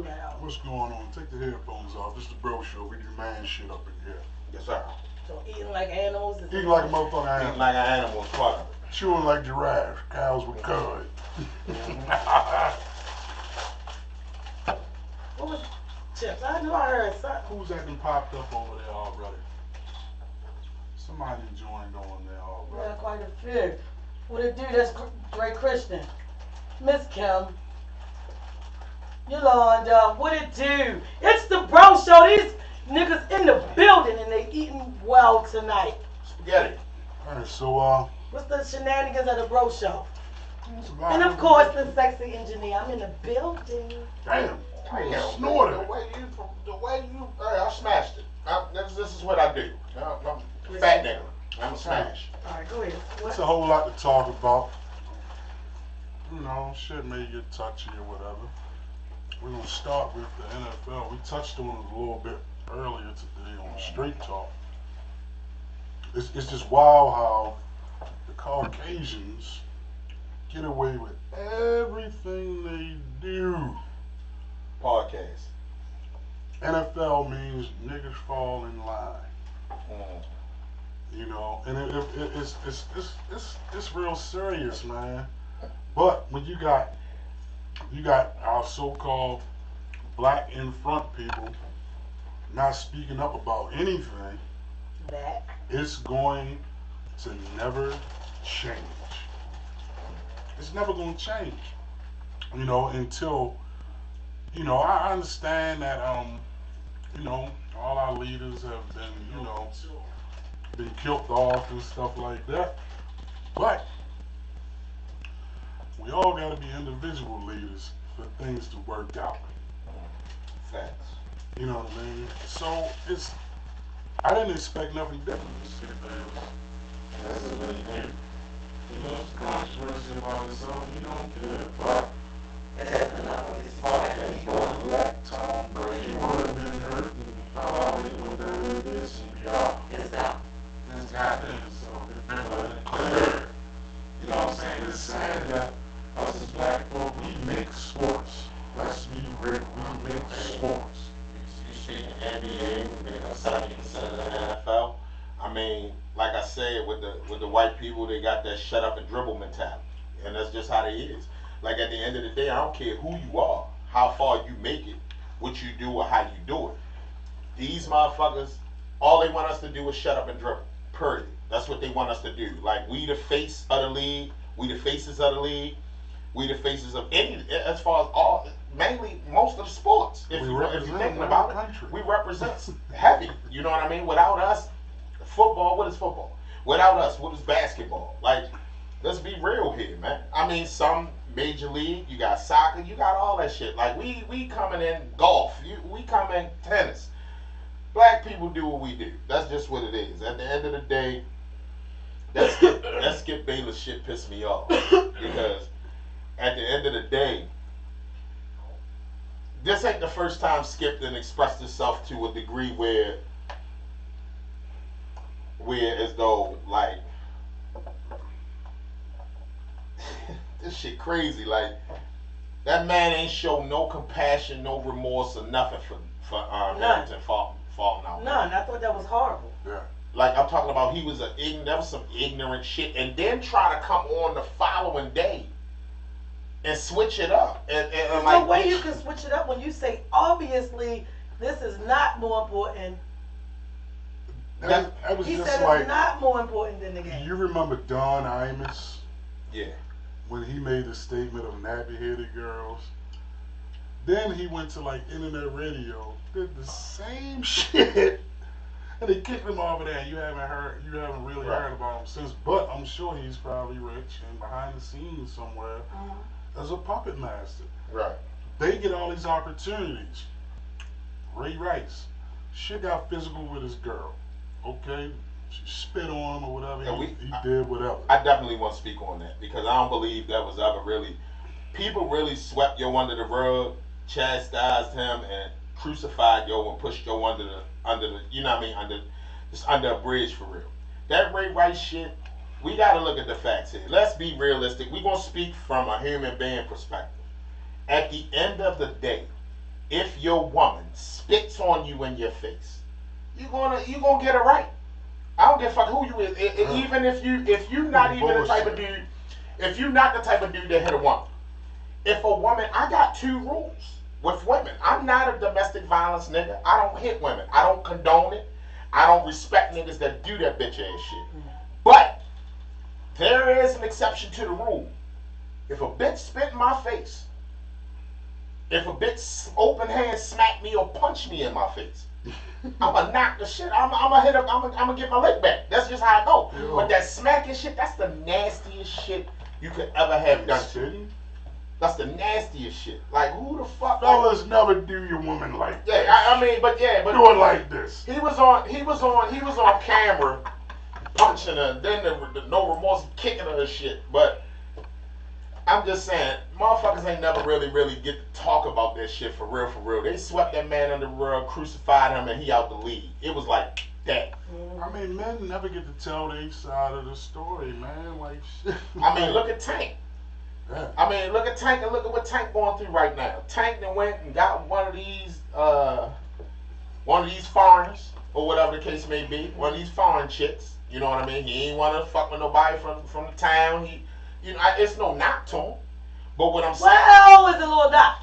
loud. What's going on? Take the headphones off. This is the bro show. We do man shit up in here. Yes, sir. So eating like animals is Eating like a motherfucking Eating animal. like an animal is part of it. Chewing like giraffes. Cows with cud. What was chips? I knew I heard something. Who's that been popped up over there already? Somebody joined on there Yeah, already. quite a few. What it do? That's Dre Christian. Miss Kim. Yolanda. What it do? It's the bro show. These niggas in the building and they eating well tonight. Spaghetti. Alright, so What's the shenanigans of the bro show? it's about And of course the sexy engineer. I'm in the building. Damn. Damn, You snorted. the way you, I smashed it. This is what I do. I'm a fat nigga. I'm a smash. Alright, go ahead. It's a whole lot to talk about. You know, shit may get touchy or whatever. We're gonna start with the NFL. We touched on it a little bit earlier today on Straight Talk. It's just wild how the Caucasians get away with everything they do. Podcast. NFL means niggas fall in line. Mm. You know, and it's real serious, man. But when you got our so-called black in front people not speaking up about anything, That. it's going to never change. It's never going to change. You know, until, you know, I understand that, you know, all our leaders have been, you know, been killed off and stuff like that. But we all got to be individual leaders for things to work out. Facts. You know what I mean? So I didn't expect nothing different. That's a really good. You know, it's controversy about itself, you don't care. But it's hard that he going back. Tom Brady would have been hurt and probably would have done this CPR. It's out. This guy did, so it's been clear. You know what I'm saying? It's sad that us as black folk, we make sports. Let's be real, we make sports. You see the NBA, we make up 70% of the NFL. I mean, like I said, with the white people, they got that shut up and dribble mentality, and that's just how they is. Like at the end of the day, I don't care who you are, how far you make it, what you do, or how you do it. These motherfuckers, all they want us to do is shut up and dribble. Period. That's what they want us to do. Like we the face of the league, we the faces of the league, we the faces of any, as far as all, mainly most of the sports. If you're thinking about it, we represent heavy. You know what I mean? Without us, football, what is football? Without us, what is basketball? Like, let's be real here, man. I mean, some major league, you got soccer, you got all that shit. Like, we coming in golf, we come in tennis. Black people do what we do. That's just what it is. At the end of the day, that Skip Bayless shit pissed me off. Because at the end of the day, this ain't the first time Skip done expressed himself to a degree where as though like this shit crazy. Like that man ain't show no compassion, no remorse or nothing for Harrington falling out. None. I thought that was horrible. Yeah. Like I'm talking about, that was some ignorant shit, and then try to come on the following day and switch it up. And There's like, no way you can switch it up when you say obviously this is not more important. That was He just said like, it's not more important than the game. you remember Don Imus yeah. when he made the statement of nappy-headed girls? Then he went to like internet radio, did the same shit, and they kicked him off of there. You haven't really heard about him since. But I'm sure he's probably rich and behind the scenes somewhere as a puppet master. Right. They get all these opportunities. Ray Rice, shit got physical with his girl. Okay, she spit on him or whatever. And He did whatever. I definitely want to speak on that because I don't believe that was ever really. People really swept Yo under the rug, chastised him, and crucified Yo and pushed Yo under the you know what I mean, under a bridge for real. That Ray Rice shit, we gotta look at the facts here. Let's be realistic. We're gonna speak from a human being perspective. At the end of the day, if your woman spits on you in your face, you gonna get it right. I don't give a fuck who you is. Even if you not even the type of dude, if you not the type of dude that hit a woman. If a woman, I got 2 rules with women. I'm not a domestic violence nigga. I don't hit women. I don't condone it. I don't respect niggas that do that bitch ass shit. But there is an exception to the rule. If a bitch spit in my face, if a bitch open hand smack me or punch me in my face, I'ma knock the shit. I'ma hit up. I'ma get my leg back. That's just how I go. Yo. But that smacking shit, that's the nastiest shit you could ever have done to me. That's the nastiest shit. Like, who the fuck? Fellas, never do your woman like this. Yeah, I mean, but do it like this. He was on camera punching her. Then the no remorse kicking her and shit. But I'm just saying, motherfuckers ain't never really get to talk about that shit for real, for real. They swept that man under the rug, crucified him, and he out the league. It was like that. I mean, men never get to tell their side of the story, man. Like, shit. I mean, look at Tank. Yeah. I mean, look at Tank and look at what Tank going through right now. Tank then went and got one of these foreigners, or whatever the case may be, one of these foreign chicks. You know what I mean? He ain't want to fuck with nobody from the town. It's no knock to him. But what I'm saying, Well, it's a little knock.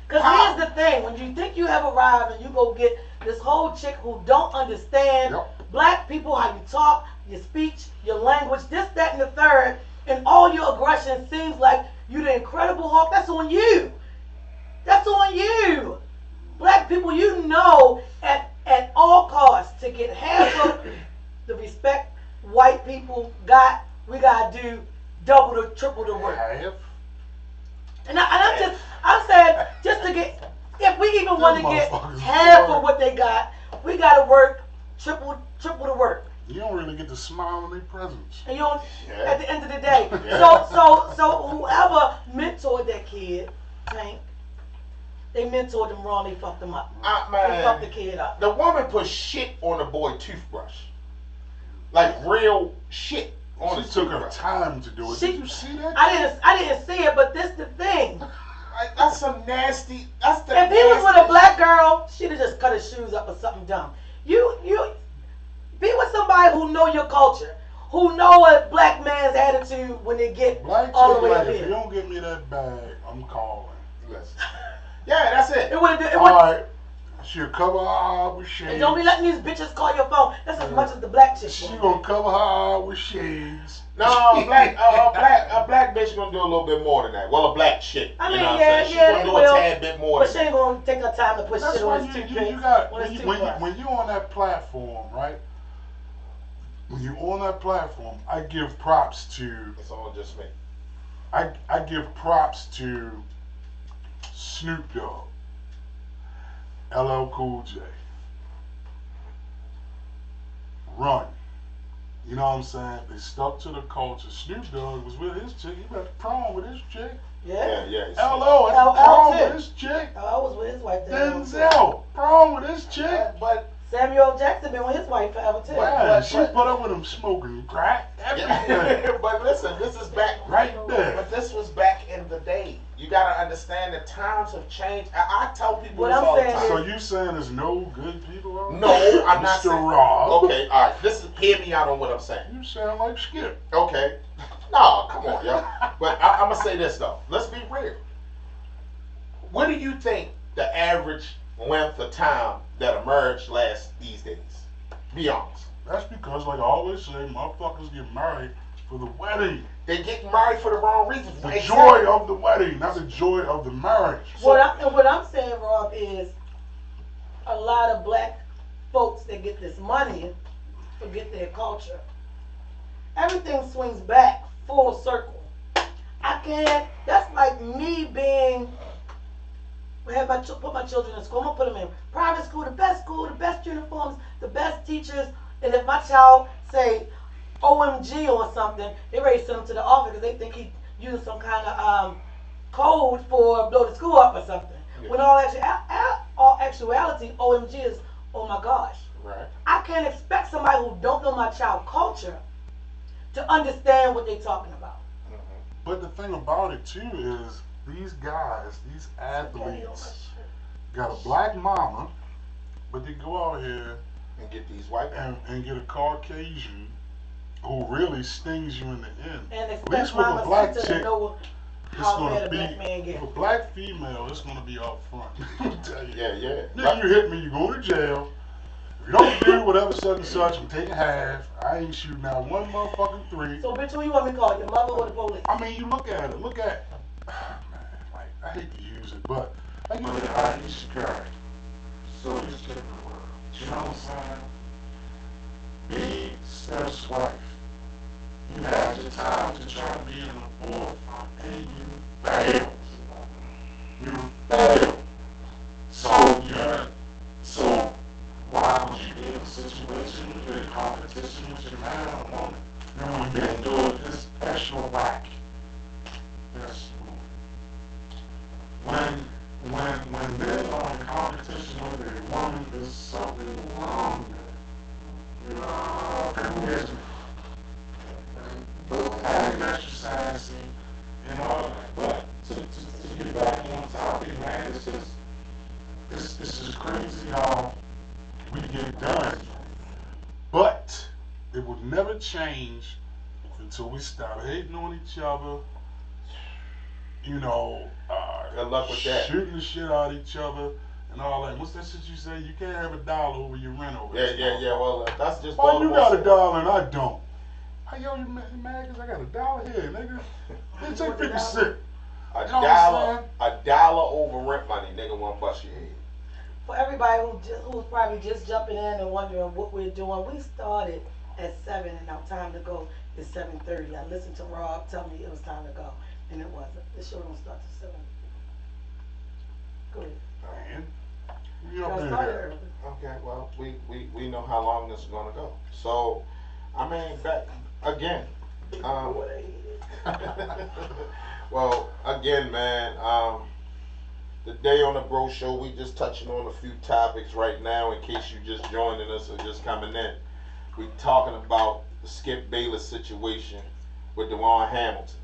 Because How? here's the thing. When you think you have arrived and you go get this whole chick who don't understand black people, how you talk, your speech, your language, this, that, and the third, and all your aggression seems like you the Incredible Hulk, that's on you. That's on you. Black people, you know at all costs to get half of the respect white people got, we got to do double to triple the work. Half? And I'm saying, just to get, if we even want to get motherfuckers half bored. of what they got, we got to work triple the work. You don't really get to smile in their presence. And you don't, Yeah. at the end of the day. Yeah. So whoever mentored that kid, Tank, they mentored him wrong, they fucked him up. They fucked the man, kid up. the woman put shit on the boy toothbrush, like real shit on She his took her toothbrush. time to do it. She- Did you see that? I didn't see it, but this the thing. Like, that's some nasty. That's the. If he was with a nastiest black girl, she'd have just cut his shoes up or something dumb. You be with somebody who know your culture, who know a black man's attitude when they get Black all the chick, way like, up if you here. don't get me that bag, I'm calling. Listen. Yeah, that's it. It would. Alright, she'll cover her eye with shades. And don't be letting these bitches call your phone. That's as much as the black chick. She want. gonna cover her eye with shades. No, a black bitch gonna do a little bit more than that. Well, a black chick. I you mean, know what yeah, I'm saying? She's yeah, gonna they do will. a tad bit more But than she ain't gonna take her time to put That's shit why on his you toothpaste. got on his when toothbrush. you on that platform, right? When you on that platform, I give props to that. It's all just me. I give props to Snoop Dogg, LL Cool J, Run. You know what I'm saying? They stuck to the culture. Snoop Dogg was with his chick. He got the prom with his chick. Yeah. Yeah. It's LL at LL the prom too. with his chick. I was with his wife. Denzel, prom with his chick. But Samuel Jackson been with his wife forever too. Man, she put up with him smoking crack. Everything. yeah. But listen, this is back Right there. But this was back in the day. You gotta understand that times have changed. I tell people What this I'm all the saying time. So you saying there's no good people out there? No, I'm not Mr. saying. Rob. Okay, all right. Hear me out on what I'm saying. You sound like Skip. Okay. No, come on, yo. But I'm gonna say this though. Let's be real. What do you think the average length of time that a marriage lasts these days? Be honest. That's because, like I always say, motherfuckers get married for the wedding. They get married for the wrong reasons. The Exactly. joy of the wedding, not the joy of the marriage. What I'm saying, Rob, is a lot of black folks that get this money forget their culture. Everything swings back full circle. I can't. That's like me being. Put my children in school. I'm gonna put them in private school, the best uniforms, the best teachers. And if my child say OMG or something, they ready to send him to the office because they think he used some kind of code for blow the school up or something. Yeah. When all actuality, OMG is oh my gosh. Right. I can't expect somebody who don't know my child culture to understand what they're talking about. But the thing about it too is these guys, these athletes, got a black mama, but they go out here And get these white and get a Caucasian who really stings you in the end. And At expect least with a mama black to chick, know it's how gonna bad a be black man with gets. a black female. It's gonna be up front. Let me tell you. Yeah, yeah. Nigga, you hit me, you go to jail. If you don't do whatever such and such, I'm taking half. I ain't shooting out one motherfucking three. So, bitch, who you want me to call? Your mother or the police? I mean, you look at it. Look at, man, like I hate to use it, but like, But I used to carry. So it's different world. You know what I'm saying? Be Steph's wife. You had your time to try to be in the forefront and you failed. You failed. So yeah. So why would you be in a situation with a competition with your man or woman? And when you do it, it's extra whack. That's when men are in competition with a woman, there's something wrong there. You know, people get me. But having exercising and all that, but to get back on topic, man, it's just crazy how we get it done. but it would never change until we stop hating on each other. You know, Good luck with that. shooting the shit out of each other and all that. What's that shit you say? You can't have a dollar over your rent over Yeah, this yeah, yeah. motherfucker. Well, that's just. Why you Baltimore got a shit. dollar and I don't? How yo, you mad because I got a dollar here, nigga? Then take 50 cents. A You know what I'm dollar, over rent money, nigga, won't bust your head. For everybody who's probably just jumping in and wondering what we're doing, we started at 7 and our time to go is 7:30. I listened to Rob tell me it was time to go, and it wasn't. The show don't start till 7. Go ahead. Man, you Y'all up in started there. early. Okay, well, we know how long this is gonna go. So, I mean, back again. What I hated. Well, again, man. The day on the Bro Show, we just touching on a few topics right now. In case you just joining us or just coming in, we talking about the Skip Bayless situation with DeWan Hamilton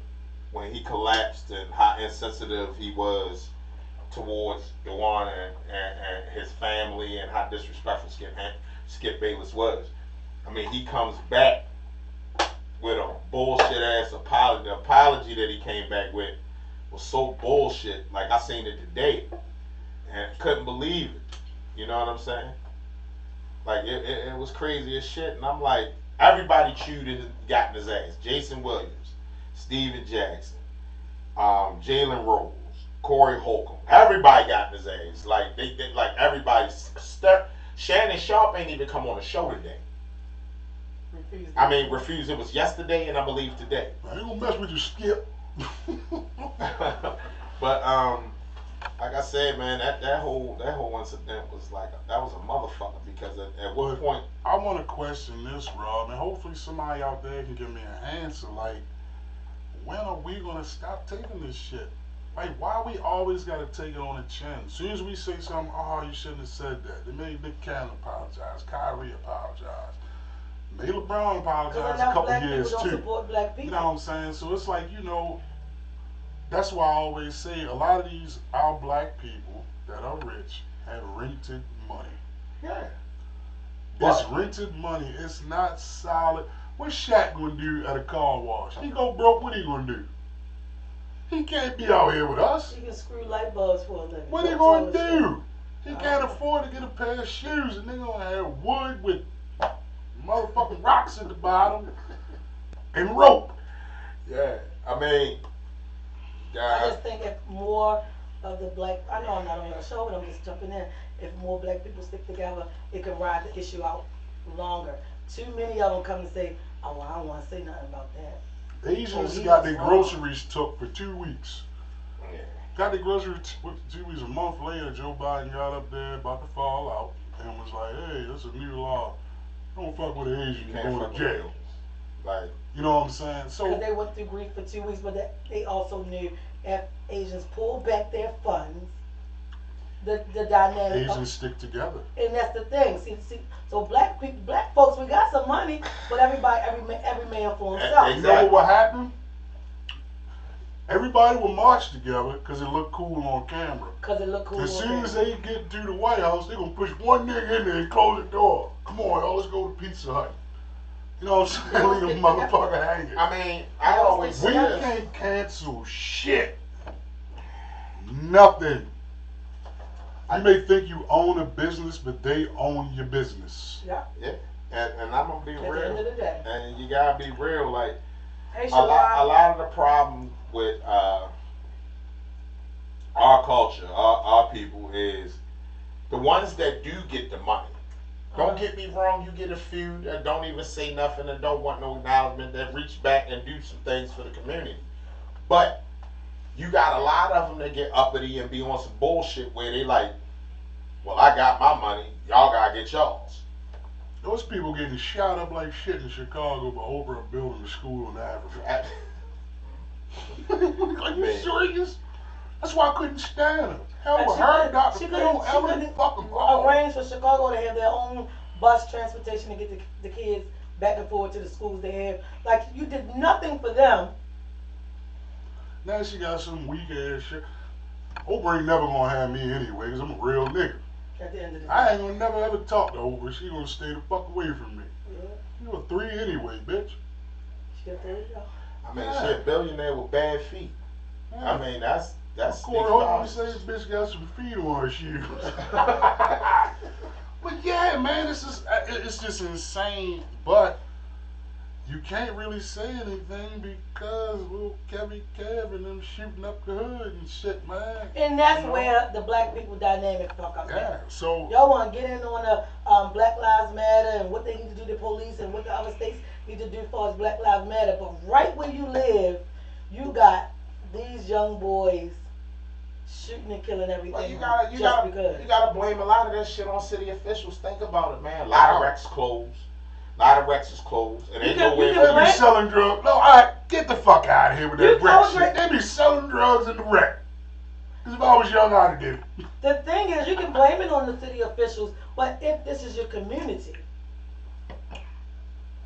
when he collapsed and how insensitive he was towards DeWan and his family and how disrespectful Skip Bayless was. I mean, he comes back with a bullshit ass apology. The apology that he came back with was so bullshit. Like, I seen it today and couldn't believe it. You know what I'm saying? Like, it was crazy as shit. And I'm like, everybody chewed it and got in his ass. Jason Williams, Steven Jackson, Jalen Rose, Corey Holcomb. Everybody got in his ass. Like, they like everybody. Shannon Sharp ain't even come on the show today. Refused. It was yesterday and I believe today. I ain't gonna mess with you, Skip. But like I said, man, that whole incident was like that was a motherfucker because at what point I want to question this, Rob, and hopefully somebody out there can give me an answer. Like, when are we gonna stop taking this shit? Like, why we always gotta take it on the chin? As soon as we say something, oh, you shouldn't have said that. They made Nick Cannon apologize, Kyrie apologize, made LeBron apologize a couple years don't too. support black people. You know what I'm saying? So it's like, you know, that's why I always say a lot of these our black people that are rich have rented money. yeah. It's rented money. It's not solid. What's Shaq gonna do at a car wash? He go broke. What he gonna do? He can't be out here with us. You can screw light bulbs for a living. What he Don't gonna tell us do? He can't afford to get a pair of shoes, and they gonna have wood with motherfucking rocks at the bottom and rope. Yeah. I mean, I just think if more of the black, I know I'm not on your show, but I'm just jumping in. If more black people stick together, it can ride the issue out longer. Too many of them come and say, oh, well, I don't want to say nothing about that. Asians he got was their wrong. groceries took for 2 weeks. yeah. Got their groceries for 2 weeks. A month later, Joe Biden got up there about to fall out and was like, hey, that's a new law. Don't fuck with an Asian, you're Can't going fuck to with jail. Like, You know what I'm saying? Because So, they went through grief for 2 weeks, but they also knew if Asians pulled back their funds, the dynamic. Asians stick together. And that's the thing. See, so black people, black folks, we got some money, but every man for himself. You know what happened? Everybody will march together because it looked cool on camera. Cause it look cool. As on soon as camera. they get to the White House, they're going to push one nigga in there and close the door. Come on, y'all, let's go to Pizza Hut. You know what I'm saying? Leave the motherfucker hanging. I mean, I always We say this. can't cancel shit. Nothing. You may think you own a business, but they own your business. Yeah. And I'm gonna be At the end real. of the day. And you gotta be real. Like Hey, a lot of the problem with our culture, our people is the ones that do get the money. Don't get me wrong, you get a few that don't even say nothing and don't want no acknowledgement, that reach back and do some things for the community. But you got a lot of them that get uppity and be on some bullshit where they like, well, I got my money, y'all gotta get y'all's. Those people getting shot up like shit in Chicago for over a building a school in Africa. Are you Man. serious? That's why I couldn't stand her. Hell, Like, with she her, couldn't- Dr. she Phil, couldn't- she Ellen couldn't fucking Ball. arrange for Chicago to have their own bus transportation to get the kids back and forth to the schools they have. Like, you did nothing for them. Now she got some weak ass shit. Oprah ain't never gonna have me anyway, because I'm a real nigga. At the end of the day. I ain't gonna never ever talk to Oprah. She gonna stay the fuck away from me. Yeah, You a 3 anyway, bitch. she got 30 dollars. I mean, Yeah. she a billionaire with bad feet. Yeah. I mean, that's Corey Holcomb say this bitch got some feet on her shoes. But yeah, man, it's just insane. But you can't really say anything because little Kevin Kev and them shooting up the hood and shit, man. And that's You know? where the black people dynamic fuck up. Yeah, so Y'all want to get in on the Black Lives Matter and what they need to do to police and what the other states need to do as far as Black Lives Matter. But right where you live, you got these young boys shooting and killing everything. Well, you just because. gotta blame a lot of that shit on city officials. Think about it, man. A lot of wrecks closed. A lot of wrecks is closed. And You ain't can- no way you they can for be blame- selling drugs. No, I get the fuck out of here with You that wreck told shit. Rick- They be selling drugs in the wreck. Cause if I was young, I'd have did it. The thing is, you can blame it on the city officials, but if this is your community,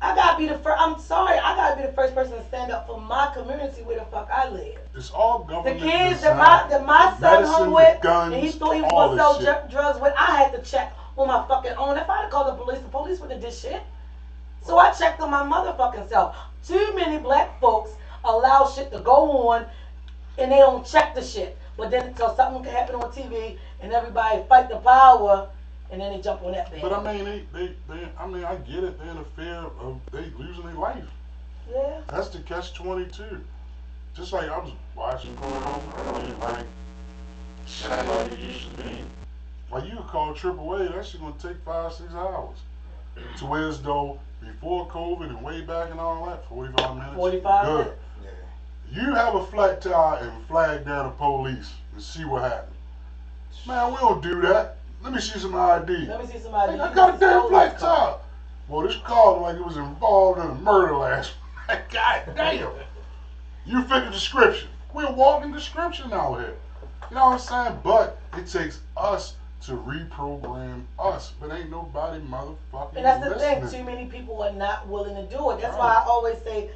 I gotta be the first. I'm sorry, I gotta be the first person to stand up for my community where the fuck I live. It's all The government kids design. that my son Medicine, hung the with, guns, and he thought he was all gonna this sell shit. drugs with, I had to check on my fucking own. If I'd have called the police wouldn't have did shit. So I checked on my motherfucking self. Too many black folks allow shit to go on, and they don't check the shit. But then until something can happen on TV, and everybody fight the power, and then they jump on that thing. But I mean, I mean, I get it. They're in a fear of they losing their life. Yeah. That's the catch-22. Just like I was watching. Going home early, like, shit like it used to be. Like you could call AAA, that shit gonna take 5-6 hours. To where as though before COVID and way back and all that, 45 minutes. 45 good. minutes. Yeah. You have a flat tire and flag down the police and see what happens. Man, we don't do that. Let me see some ID. Let me see somebody. I got a damn flat tire. Well, this car looked like it was involved in a murder last night. God damn. You fit the description. We're a walking description out here. You know what I'm saying? But it takes us to reprogram us. But ain't nobody motherfucking And that's the thing, listening. too many people are not willing to do it. That's why I always say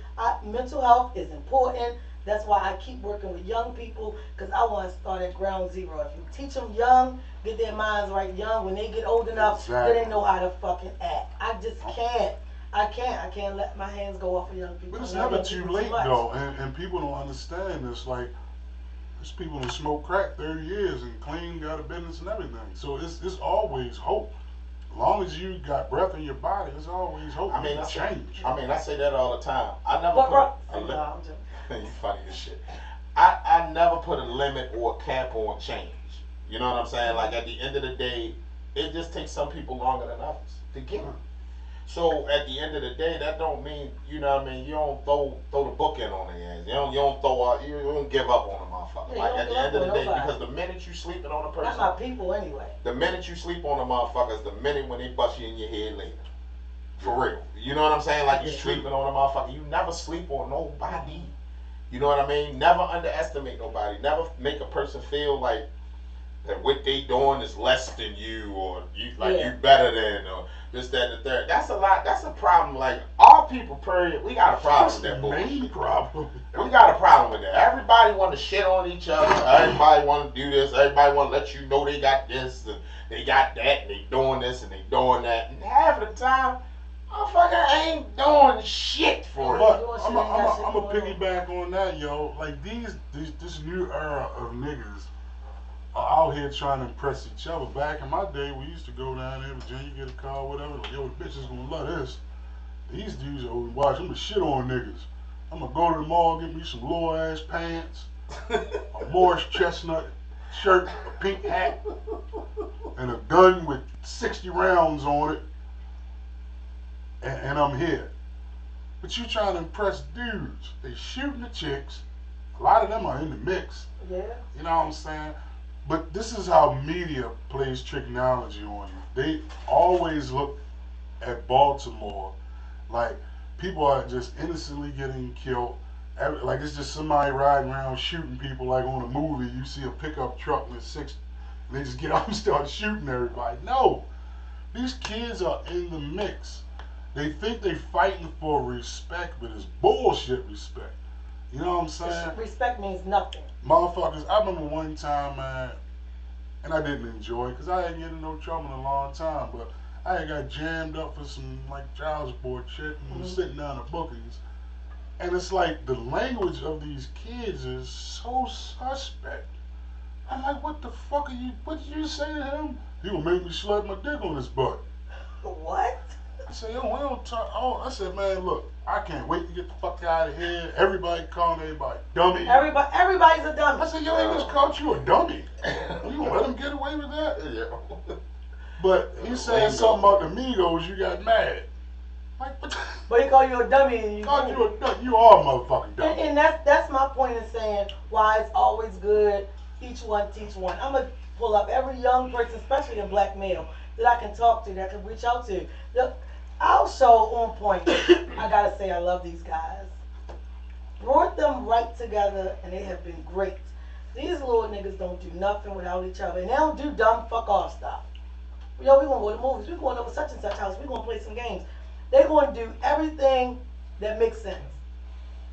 mental health is important. That's why I keep working with young people, because I want to start at ground zero. If you teach them young, get their minds right young, when they get old enough, Exactly. then they know how to fucking act. I just can't. I can't let my hands go off of young people. But it's I love never young too people late much. though, and people don't understand this. Like, there's people that smoke crack 30 years and clean, got a business and everything. So it's always hope. As long as you got breath in your body, there's always hope. I mean, You I can say, change. I say that all the time. I never But, bro, put a no, limit. I'm joking. You funny as shit. I never put a limit or a cap on change. You know what I'm saying? Like at the end of the day, it just takes some people longer than others to get it. So at the end of the day, that don't mean, you know what I mean, you don't throw the book in on their ass. You don't give up on a motherfucker. Yeah, Like you at don't the end give of up the on day, nobody. because the minute you sleeping on a That's person, my people anyway. the minute you sleep on a motherfucker is the minute when they bust you in your head later. For real. You know what I'm saying? Like you Yeah. sleeping on a motherfucker. You never sleep on nobody. You know what I mean? Never underestimate nobody. Never make a person feel like that what they doing is less than you, or you Yeah. you better than, or this, that, and the third. That's a lot. That's a problem. Like our our people, period, we got a problem That's with the that main bullshit. problem. We got a problem with that. Everybody want to shit on each other. Everybody want to do this. Everybody want to let you know they got this and they got that and they doing this and they doing that. And half of the time, motherfucker ain't doing shit for it. But I'm a piggyback on that, yo. Like this new era of niggas are out here trying to impress each other. Back in my day, we used to go down there, Virginia, get a car, whatever. Like, yo, the bitch is gonna love this. These dudes are watch. I'm gonna shit on niggas. I'm gonna go to the mall, get me some low ass pants, a Morris chestnut shirt, a pink hat, and a gun with 60 rounds on it, and I'm here. But you trying to impress dudes. They shooting the chicks. A lot of them are in the mix. Yeah. You know what I'm saying? But this is how media plays technology on you. They always look at Baltimore like people are just innocently getting killed. Like it's just somebody riding around shooting people like on a movie. You see a pickup truck and they just get out and start shooting everybody. No. These kids are in the mix. They think they fighting for respect, but it's bullshit respect. You know what I'm saying? Respect means nothing. Motherfuckers, I remember one time, man, and I didn't enjoy it because I hadn't get in no trouble in a long time, but I had got jammed up for some like child support shit and was sitting down at bookings. And it's like the language of these kids is so suspect. I'm like, what the fuck what did you say to him? He gonna make me slap my dick on his butt. What? I said, yo, we don't talk. Oh, I said, man, look, I can't wait to get the fuck out of here. Everybody calling everybody dummy. Everybody's a dummy. I said, yo, they just called you a dummy. You gonna let him get away with that? Yeah. But he said something about the Migos, you got mad. Like, what the? But he called you a dummy and you Called you a dummy. You are a motherfucking dummy. And that's my point in saying why it's always good, each one teach one. I'm going to pull up every young person, especially a black male, that I can talk to, that I can reach out to. Look, I'll show on point. I got to say I love these guys. Brought them right together and they have been great. These little niggas don't do nothing without each other. And they don't do dumb fuck off stuff. Yo, we gonna go to movies. We going over such and such house. We gonna play some games. They gonna do everything that makes sense.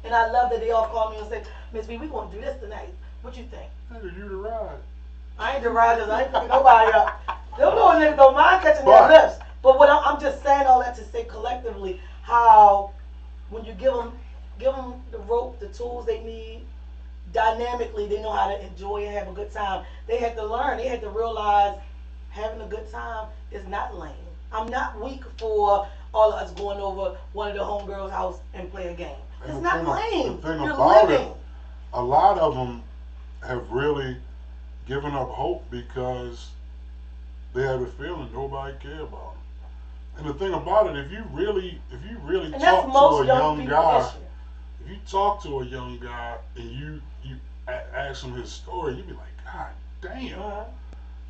And I love that they all call me and say, Miss B, we gonna do this tonight. What you think? Nigga, you the ride. I ain't the ride 'cause I ain't fucking nobody up. Them little niggas don't mind catching their lips. But what I'm just saying all that to say collectively how when you give them the rope, the tools they need, dynamically they know how to enjoy and have a good time. They had to learn. They had to realize having a good time is not lame. I'm not weak for all of us going over one of the homegirls' house and play a game. It's not lame. The thing You're about living. it, a lot of them have really given up hope because they have a feeling nobody cares about them. And the thing about it, if you really And that's talk most to a young young people's guy, issue. if you talk to a young guy and you ask him his story, you be like, God damn. Uh-huh.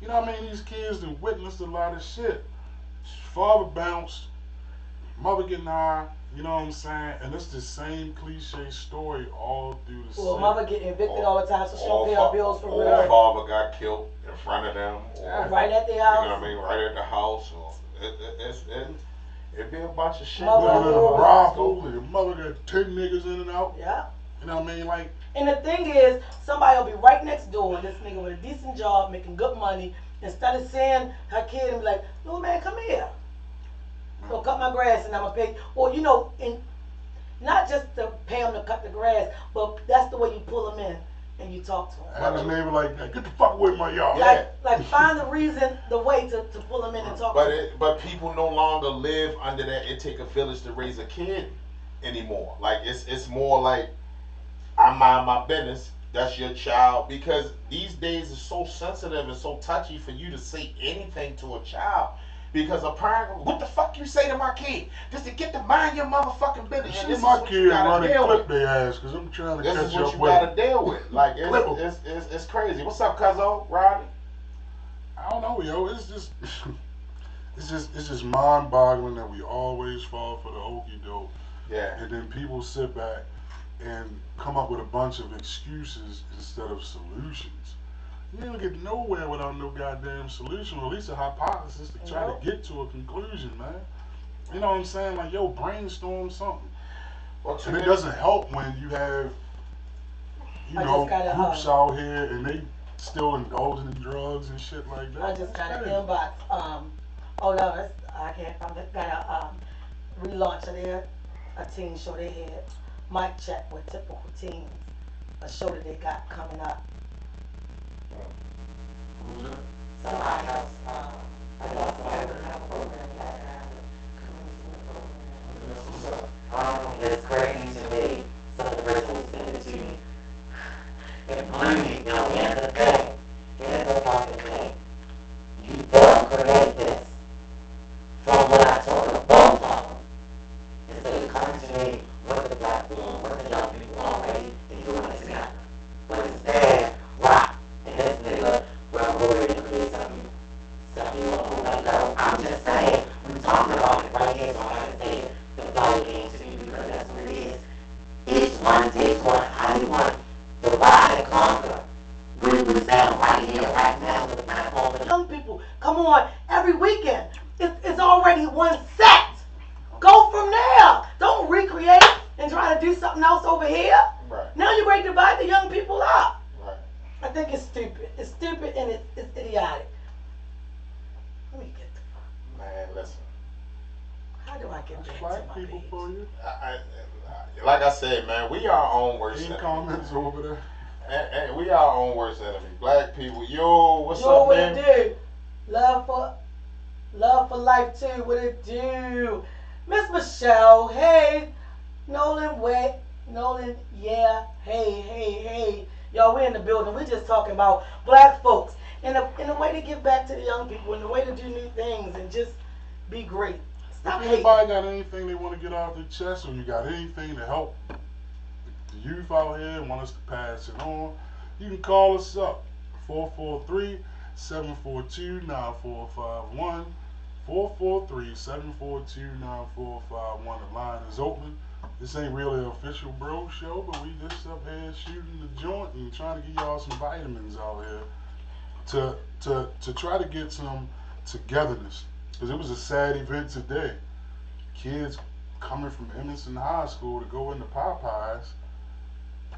You know what I mean? These kids have witnessed a lot of shit. Father bounced, mother getting high, you know what I'm saying? And it's the same cliche story all through the Well, city. mother get evicted all the time, so she don't pay her bills for Or real. father got killed in front of them. Or, Right at their you know house. what I mean? Right at the house. Or it'd be a bunch of shit. Mother Living in Oh. a brothel, and your mother got 10 niggas in and out. Yeah. You know what I mean? Like, And the thing is, somebody will be right next door, this nigga with a decent job, making good money, instead of seeing her kid and be like, no man, come here. Go cut my grass and I'm gonna pay. Or, you know, and not just to pay him to cut the grass, but that's the way you pull him in and you talk to him. I had a neighbor like that. Get the fuck away from my yard. Yeah. Like find the reason, the way to pull him in and talk to him. But people no longer live under that it take a village to raise a kid anymore. Like it's more like I mind my business. That's your child, because these days it's so sensitive and so touchy for you to say anything to a child. Because a parent, what the fuck you say to my kid? Just to get to mind your motherfucking business. And See this my is what kid you gotta running deal clip with. their ass because I'm trying to This catch is what up you with gotta them. deal with. Like Clip 'em. it's crazy. What's up, Cuzzo? Rodney? I don't know, yo. It's just, it's just mind-boggling that we always fall for the okey doke, Yeah. and then people sit back and come up with a bunch of excuses instead of solutions. You don't get nowhere without no goddamn solution, or at least a hypothesis to try Nope. to get to a conclusion, man. You know what I'm saying? Like, yo, brainstorm something. Well, too And it many. doesn't help when you have, you I know, just got a, groups out here and they still indulging in drugs and shit like that. I just got That's an crazy. inbox. Oh no, that's, I can't find it. Got a relaunch of their a teen show they had. Mic check with typical teens. A show that they got coming up. Who's that? Somebody else, I know somebody would have a program like that. That's what's up. It's crazy to me. Some of the person sent it to me. It blew me, you know, here's the thing. Here's the fucking thing. You don't create this. From what I told them, both of them. Instead of coming to me with the black people, with the young people already, and doing it together. But instead, rock. And this nigga, well, we're ready to create something. Something you want to let go. I'm just saying, we talking about it right here, so I gotta say it. The value game to me, because that's what it is. Each one takes one. How you want to divide and conquer? We stand right here, right now, with the platform. Young people, come on, every weekend. It's already one set. Go from there. Don't recreate and try to do something else over here. Right. Now you're ready to divide the young people up. Right. I think it's stupid. It's stupid and it's idiotic. Let me get the. Man, listen. How do I get That's back to black my people page? for you. Like I said, man, we our own worst Any enemy. comments over there? And we our own worst enemy. Black people, yo, what's Yo, up, what man? it do? Love for life too. What it do? Miss Michelle, hey. Nolan, wait. Nolan, yeah. Hey. Y'all, we're in the building. We're just talking about black folks and a way to give back to the young people and a way to do new things and just be great. Stop If hating. anybody got anything they want to get off their chest, or you got anything to help the youth out here and want us to pass it on, you can call us up. 443-742-9451. 443-742-9451. The line is open. This ain't really an official bro show, but we just up here shooting the joint and trying to give y'all some vitamins out here to try to get some togetherness. Because it was a sad event today. Kids coming from Emerson High School to go into Popeyes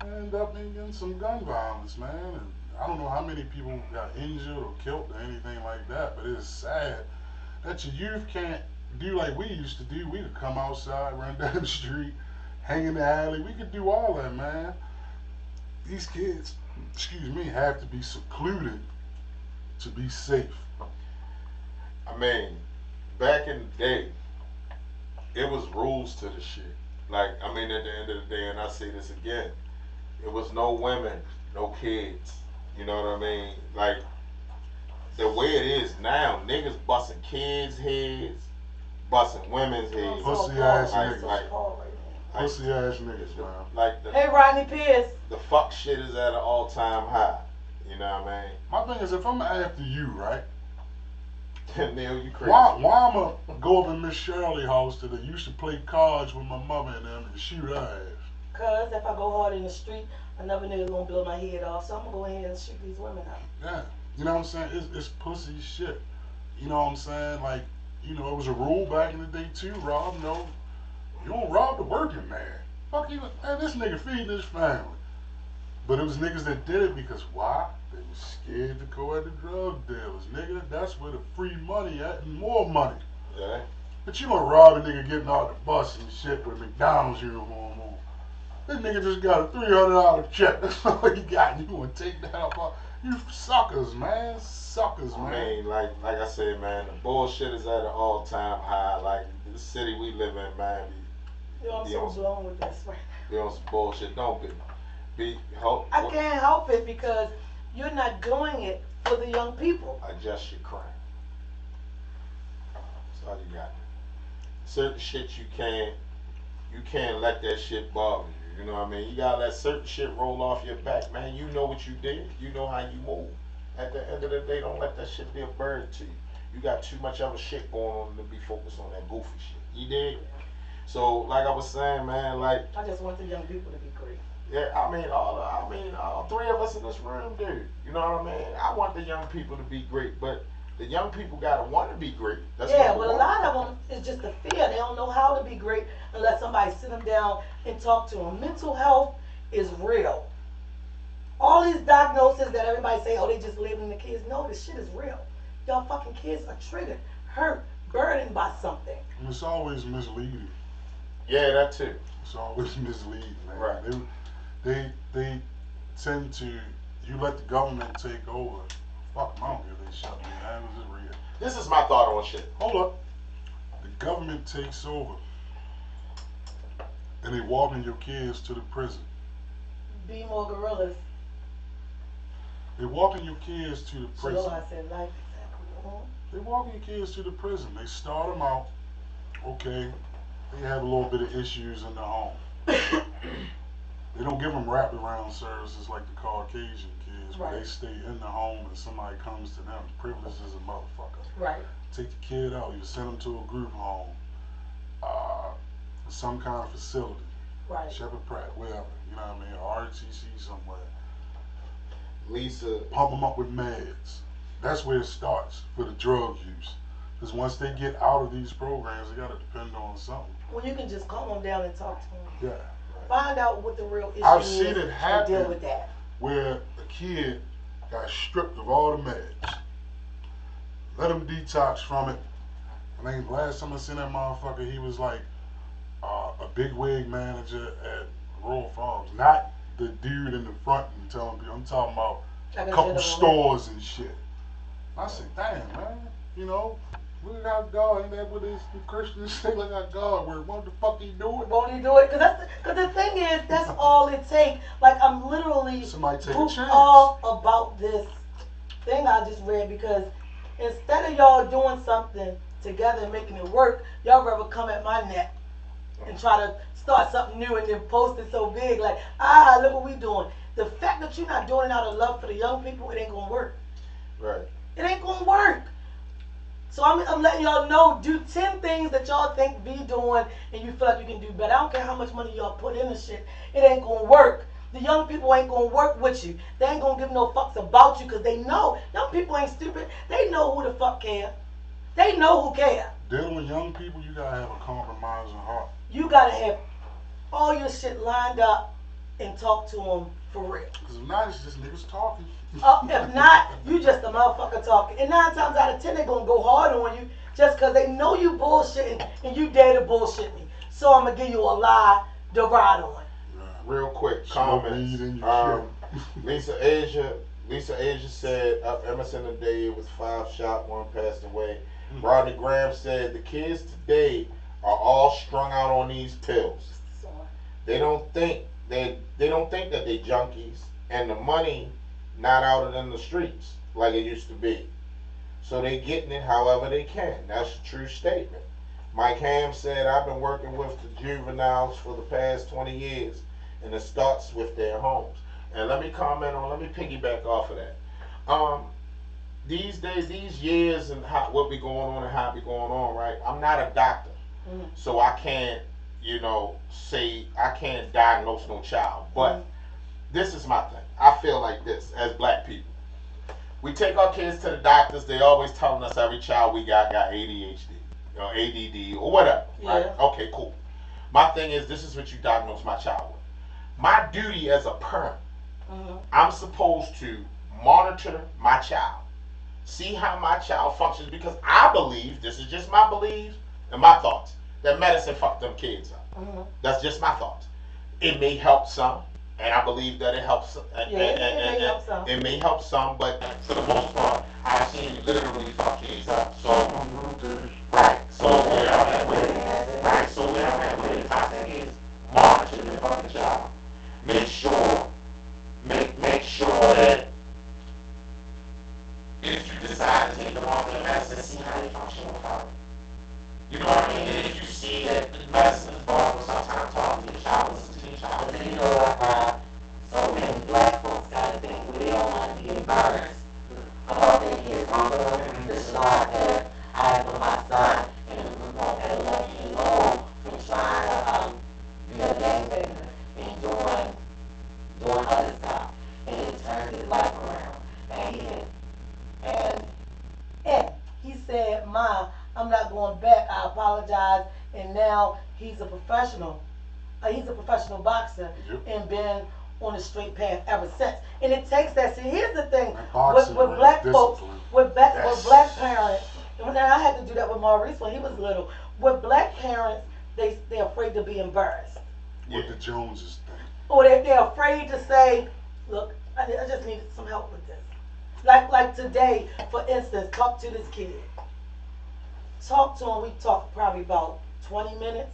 end up in getting some gun violence, man. And I don't know how many people got injured or killed or anything like that, but it's sad that your youth can't do like we used to do. We could come outside, run down the street, hang in the alley. We could do all that, man. These kids, have to be secluded to be safe. I mean, back in the day, it was rules to the shit. Like, I mean, at the end of the day, and I say this again, it was no women, no kids. You know what I mean? Like, the way it is now, niggas busting kids' heads, busting women's heads. Pussy ass Like, niggas. like, Pussy ass niggas, man. like Hey, Rodney Pierce. the fuck shit is at an all-time high. You know what I mean? My thing is, if I'm after you, right? Neil, you crazy. Why I'ma go up in Miss Shirley house that I used to play cards with my mother and them and shoot her ass? Cause if I go hard in the street, another nigga gonna blow my head off. So I'm gonna go ahead and shoot these women up. Yeah. You know what I'm saying? It's pussy shit. You know what I'm saying? Like, you know, it was a rule back in the day too, Rob. No, you don't rob the working man. Fuck you, man, this nigga feeding his family. But it was niggas that did it because why? They was scared to go at the drug dealers. Nigga, that's where the free money at and more money. Yeah. But you gonna rob a nigga getting off the bus and shit with a McDonald's uniform on. This nigga just got a $300 check. That's all he got. You gonna take that up? You suckers, man. Suckers, I man. mean, like I said, man, the bullshit is at an all-time high. Like, the city we live in, man, Yo, I'm so blown with this right be on some bullshit. Don't be hope. I can't help it because you're not doing it for the young people. Adjust your crime. That's all you got. Certain shit you can't let that shit bother you. You know what I mean? You gotta let certain shit roll off your back, man. You know what you did. You know how you move. At the end of the day, don't let that shit be a burden to you. You got too much other shit going on to be focused on that goofy shit. You dig? So, like I was saying, man, like, I just want the young people to be great. yeah, I mean, all three of us in this room do. You know what I mean? I want the young people to be great, but the young people gotta want to be great. That's Yeah, number but a one. lot of them is just a fear. They don't know how to be great unless somebody sit them down and talk to them. Mental health is real. All these diagnoses that everybody say, oh, they just labeling the kids. No, this shit is real. Y'all fucking kids are triggered, hurt, burdened by something. And it's always misleading. Yeah, that too. It's always misleading, man. Right. They tend to, you let the government take over. Fuck 'em, I don't care if they shut me down. This is real. This is my thought on shit. Hold up. The government takes over and they walking your kids to the prison. Be more gorillas. They walking your kids to the So prison. I said life exactly. They walking your kids to the prison. They start them out. Okay, they have a little bit of issues in the home. They don't give them wraparound services like the Caucasian kids, where Right. they stay in the home and somebody comes to them. Privilege is a motherfucker. Right. Take the kid out. You send them to a group home, some kind of facility, Right. Shepherd Pratt, wherever. You know what I mean? RTC somewhere. Lisa, Pump them up with meds. That's where it starts for the drug use. Because once they get out of these programs, they gotta depend on something. Well, you can just calm them down and talk to them. Yeah. Find out what the real issue I've is seen it and happen. deal with that. Where a kid got stripped of all the meds. Let him detox from it. I think last time I seen that motherfucker, he was like a big wig manager at Royal Farms. Not the dude in the front and telling people. I'm talking about Like a a couple gentleman. stores and shit. I said, damn, man. You know, look at God. Ain't that what this Christians say? Look at God. Where what the fuck he doing? Won't he do it? Cause the thing is, that's all it takes. Like I'm literally Somebody take a goofed chance. off about this thing I just read because instead of y'all doing something together and making it work, y'all rather come at my neck and try to start something new and then post it so big like, look what we doing. The fact that you're not doing it out of love for the young people, it ain't gonna work. right. It ain't gonna work. So I'm letting y'all know, do 10 things that y'all think be doing and you feel like you can do better. I don't care how much money y'all put in the shit. It ain't gonna work. The young people ain't gonna work with you. They ain't gonna give no fucks about you because they know. Young people ain't stupid. They know who the fuck care. They know who care. Dealing with young people, you gotta have a compromising heart. You gotta have all your shit lined up and talk to them for real. Because if not, it's just niggas talking. If not, you just a motherfucker talking. And 9 times out of 10, they're gonna go hard on you just because they know you bullshitting and you dare to bullshit me. So I'm gonna give you a lie to ride on. Real quick Smoke comments. weed in your Lisa Asia said Emerson today was 5 shot, 1 passed away. Rodney Graham said the kids today are all strung out on these pills. So, They don't think they don't think that they junkies, and the money not out in the streets like it used to be. So they getting it however they can. That's a true statement. Mike Ham said, I've been working with the juveniles for the past 20 years, and it starts with their homes. And let me piggyback off of that. These days, these years, and what be going on and how it be going on, right? I'm not a doctor, so I can't, say I can't diagnose no child. But this is my thing. I feel like this as black people. We take our kids to the doctors. They always telling us every child we got ADHD or ADD or whatever. Right? Yeah. Okay, cool. My thing is, this is what you diagnose my child with. My duty as a parent, I'm supposed to monitor my child, see how my child functions, because I believe, this is just my beliefs and my thoughts, that medicine fucked them kids up. That's just my thoughts. It may help some, and I believe that it helps. it may help some. It may help some, but for the most part, I've seen it literally fuck kids up. So, right. So where I'm at with it, right. So where I'm at with it, my thing is monitor the fucking child. Make sure that if you decide to take them off the medicine, see how they function without it. You know what I mean? And if you see that the medicine is wrong, sometimes talk to your child, listen to your child. But you know what, so many black folks got a thing where they don't want to be embarrassed about their kids. This is why I had for my son, and it was more at 11 years old, from trying to be a gangbanger and doing other stuff. And it turned his life around. And he had, and said, "Ma, I'm not going back. I apologize." And now he's a professional. He's a professional boxer Yep. and been on a straight path ever since. And it takes that. See, here's the thing And boxing with brings black folks, discipline. with Yes. black parents. And I had to do that with Maurice when he was little. With black parents, they're afraid to be embarrassed, What the Joneses think. or they're afraid to say, "Look, I just need some help with this." Like today, for instance, talk to this kid. Talk to him. We talked probably about 20 minutes,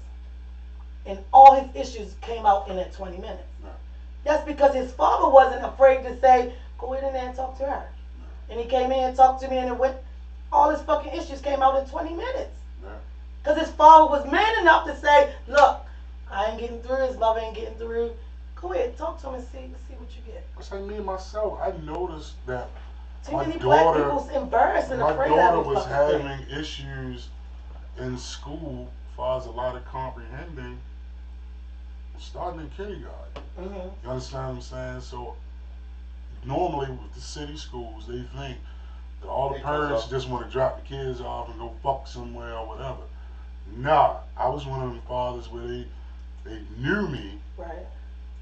and all his issues came out in that 20 minutes. Yeah. That's because his father wasn't afraid to say, "Go in there and talk to her." And he came in and talked to me, and it went. All his fucking issues came out in 20 minutes. Yeah. Because his father was man enough to say, "Look, I ain't getting through. His mother ain't getting through. Go ahead, talk to him and see what you get." It's like me and myself. I noticed that Too My many black daughter- people's embarrassed and my afraid daughter of was fucking thing. having issues in school as far as a lot of comprehending starting in kindergarten. Mhm. You understand what I'm saying? So normally with the city schools, they think that all the They comes parents up. just want to drop the kids off and go fuck somewhere or whatever. Nah, I was one of them fathers where they knew me Right.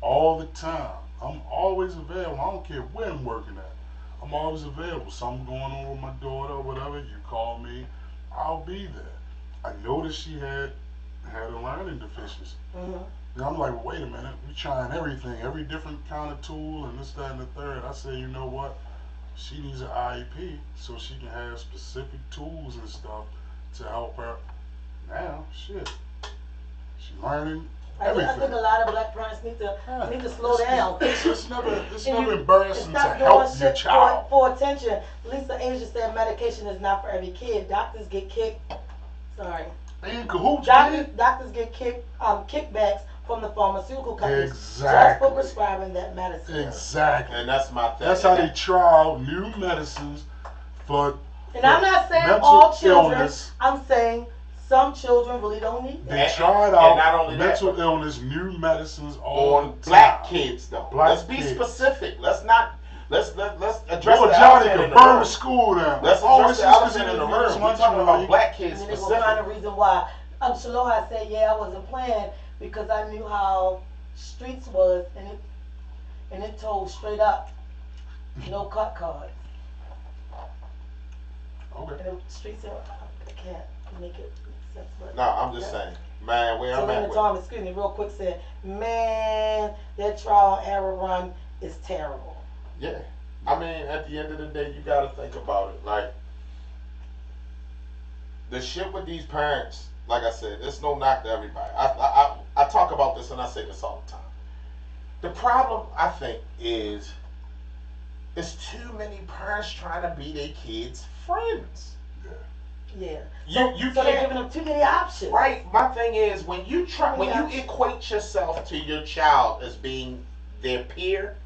all the time. I'm always available. I don't care where I'm working at. I'm always available. Something going on with my daughter or whatever, you call me, I'll be there. I noticed she had a learning deficiency. Mhm. And I'm like, well, wait a minute, we trying everything, every different kind of tool and this, that, and the third. I said, you know what? She needs an IEP so she can have specific tools and stuff to help her. Now, shit, she learning I think everything. a lot of black parents need to slow down. It's never And you- embarrassing to Stop doing help your shit child. for attention. Lisa Asia said medication is not for every kid. Doctors get kicked. Sorry. They in cahoots, Doctors get kickbacks from the pharmaceutical companies Exactly. just for prescribing that medicine. Exactly. And that's my thing. That's how they try out new medicines for And I'm not saying mental all children. illness. I'm saying some children really don't need that. They And- tried and out not only that, mental but- illness, new medicines all On the black time. kids though. Black Let's be kids. specific. Let's address Well, the Johnny elephant in could the burn room. the school down. Let's Oh, address it's the just 'cause elephant he in the didn't room. get We're his talking lunch about money. black kids And then they gonna find a specific. reason why. Shaloha said, "Yeah, I wasn't playing because I knew how streets was, and it told straight up, no cut cards. Okay. And the streets said, I can't make it make sense." But No, I'm just saying, man, where I'm at Selena with Thomas, excuse me, real quick said, "Man, that trial and error run is terrible." yeah. I mean, at the end of the day, you gotta think about it. Like, the shit with these parents, like I said, it's no knock to everybody. I talk about this and I say this all the time. The problem, I think, is it's too many parents trying to be their kids' friends. Yeah. You So they're can't. giving them too many options. Right. My thing is when you Yeah. equate yourself to your child as being their peer,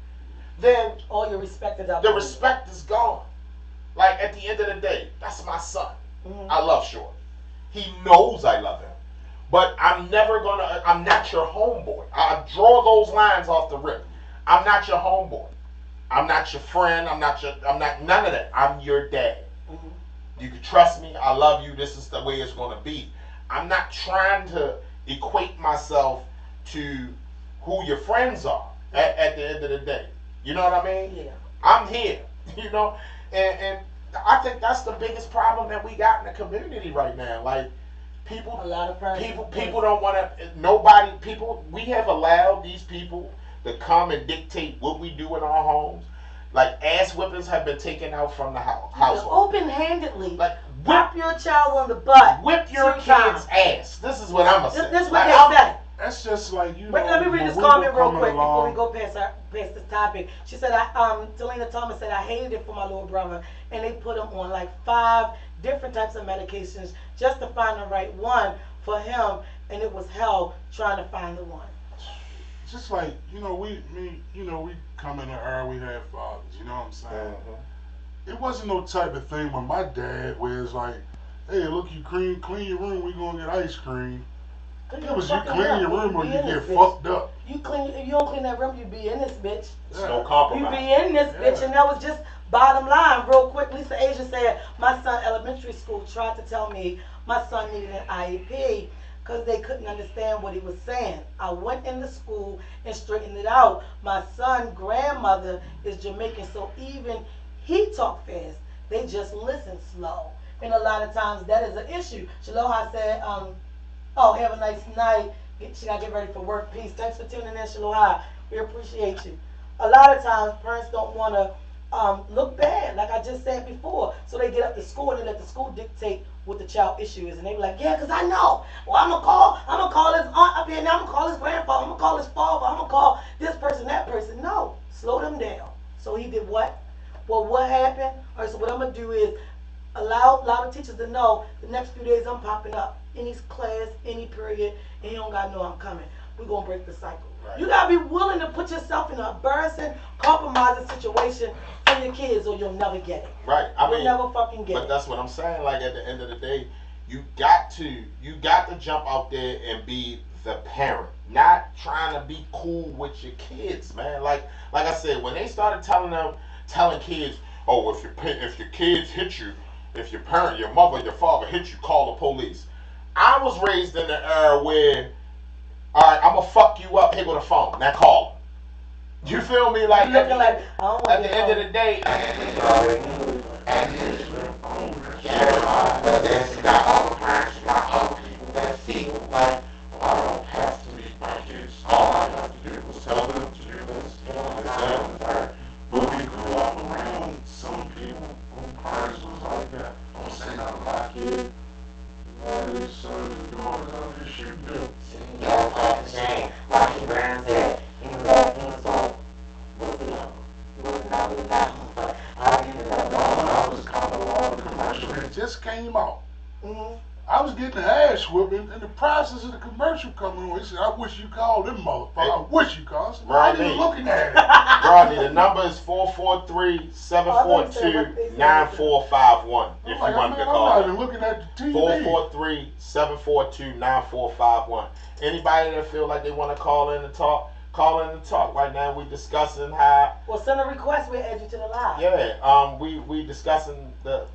then All your respect is out the the respect is gone. Like at the end of the day, that's my son. Mhm. I love Short. He knows I love him. But I'm not your homeboy. I draw those lines off the rip. I'm not your homeboy. I'm not your friend. I'm not none of that. I'm your dad. Mhm. You can trust me. I love you. This is the way it's going to be. I'm not trying to equate myself to who your friends are at the end of the day. You know what I mean? Yeah. I'm here. You know? And I think that's the biggest problem that we got in the community right now. Like, people A lot of parents. people don't want to, we have allowed these people to come and dictate what we do in our homes. Like, ass whippings have been taken out from the household. Open-handedly, Like, whap your child on the butt. whip your 2 kid's times. ass. This is what I'm going to say. This is what Like, they say. That's just like, you know. Wait, let me read when this we comment were real coming quick before we along- go past this topic. She said, Selena Thomas said, "I hated it for my little brother, and they put him on like 5 different types of medications just to find the right one for him, and it was hell trying to find the one." Just like, you know, we come in the era, we had fathers, you know what I'm saying? It wasn't no type of thing when my dad was like, hey, look, you clean your room, we gonna get ice cream. It was you clean your room or you get fucked up. If you don't clean that room, you be in this bitch. It's no You compromise. be in this bitch, Yeah. and that was just Bottom line, real quick, Lisa Asia said, my son elementary school tried to tell me my son needed an IEP because they couldn't understand what he was saying. I went into school and straightened it out. My son's grandmother is Jamaican, so even he talk fast. They just listen slow. And a lot of times that is an issue. Shaloha said, oh, have a nice night. She got to get ready for work. Peace. Thanks for tuning in, Shaloha. We appreciate you. A lot of times parents don't want to look bad, like I just said before. So they get up to school and they let the school dictate what the child issue is. And they be like, yeah, because I know. Well, I'm going to call his aunt up here now. I'm going to call his grandfather. I'm going to call his father. I'm going to call this person, that person. No. Slow them down. So he did what? Well, what happened? All right, so what I'm going to do is allow the teachers to know the next few days I'm popping up. Any class, any period, and he don't got to know I'm coming. We're going to break the cycle. Right. You got to be willing to put yourself in an embarrassing, compromising situation for your kids or you'll never get it. Right. You'll never fucking get it. But that's what I'm saying. Like, at the end of the day, you got to jump out there and be the parent. Not trying to be cool with your kids, man. Like I said, when they started telling kids, oh, if your kids hit you, if your parent, your mother, your father hit you, call the police. I was raised in the era where, all right, I'm gonna fuck you up. Here go the phone. Now call them. You feel me? Like at the end of the day, I was getting the ass whooping in the process of the commercial coming on. He said, I wish you called them motherfucker. I wish you called. I said, why are you looking at it? Rodney, the number is 443-742-9451. If you want to call. I'm not even looking at the TV. 443-742-9451. Anybody that feel like they want to call in and talk, call in and talk. Right now we discussing how. Well, send a request. We'll add you to the live. Yeah. We discussing the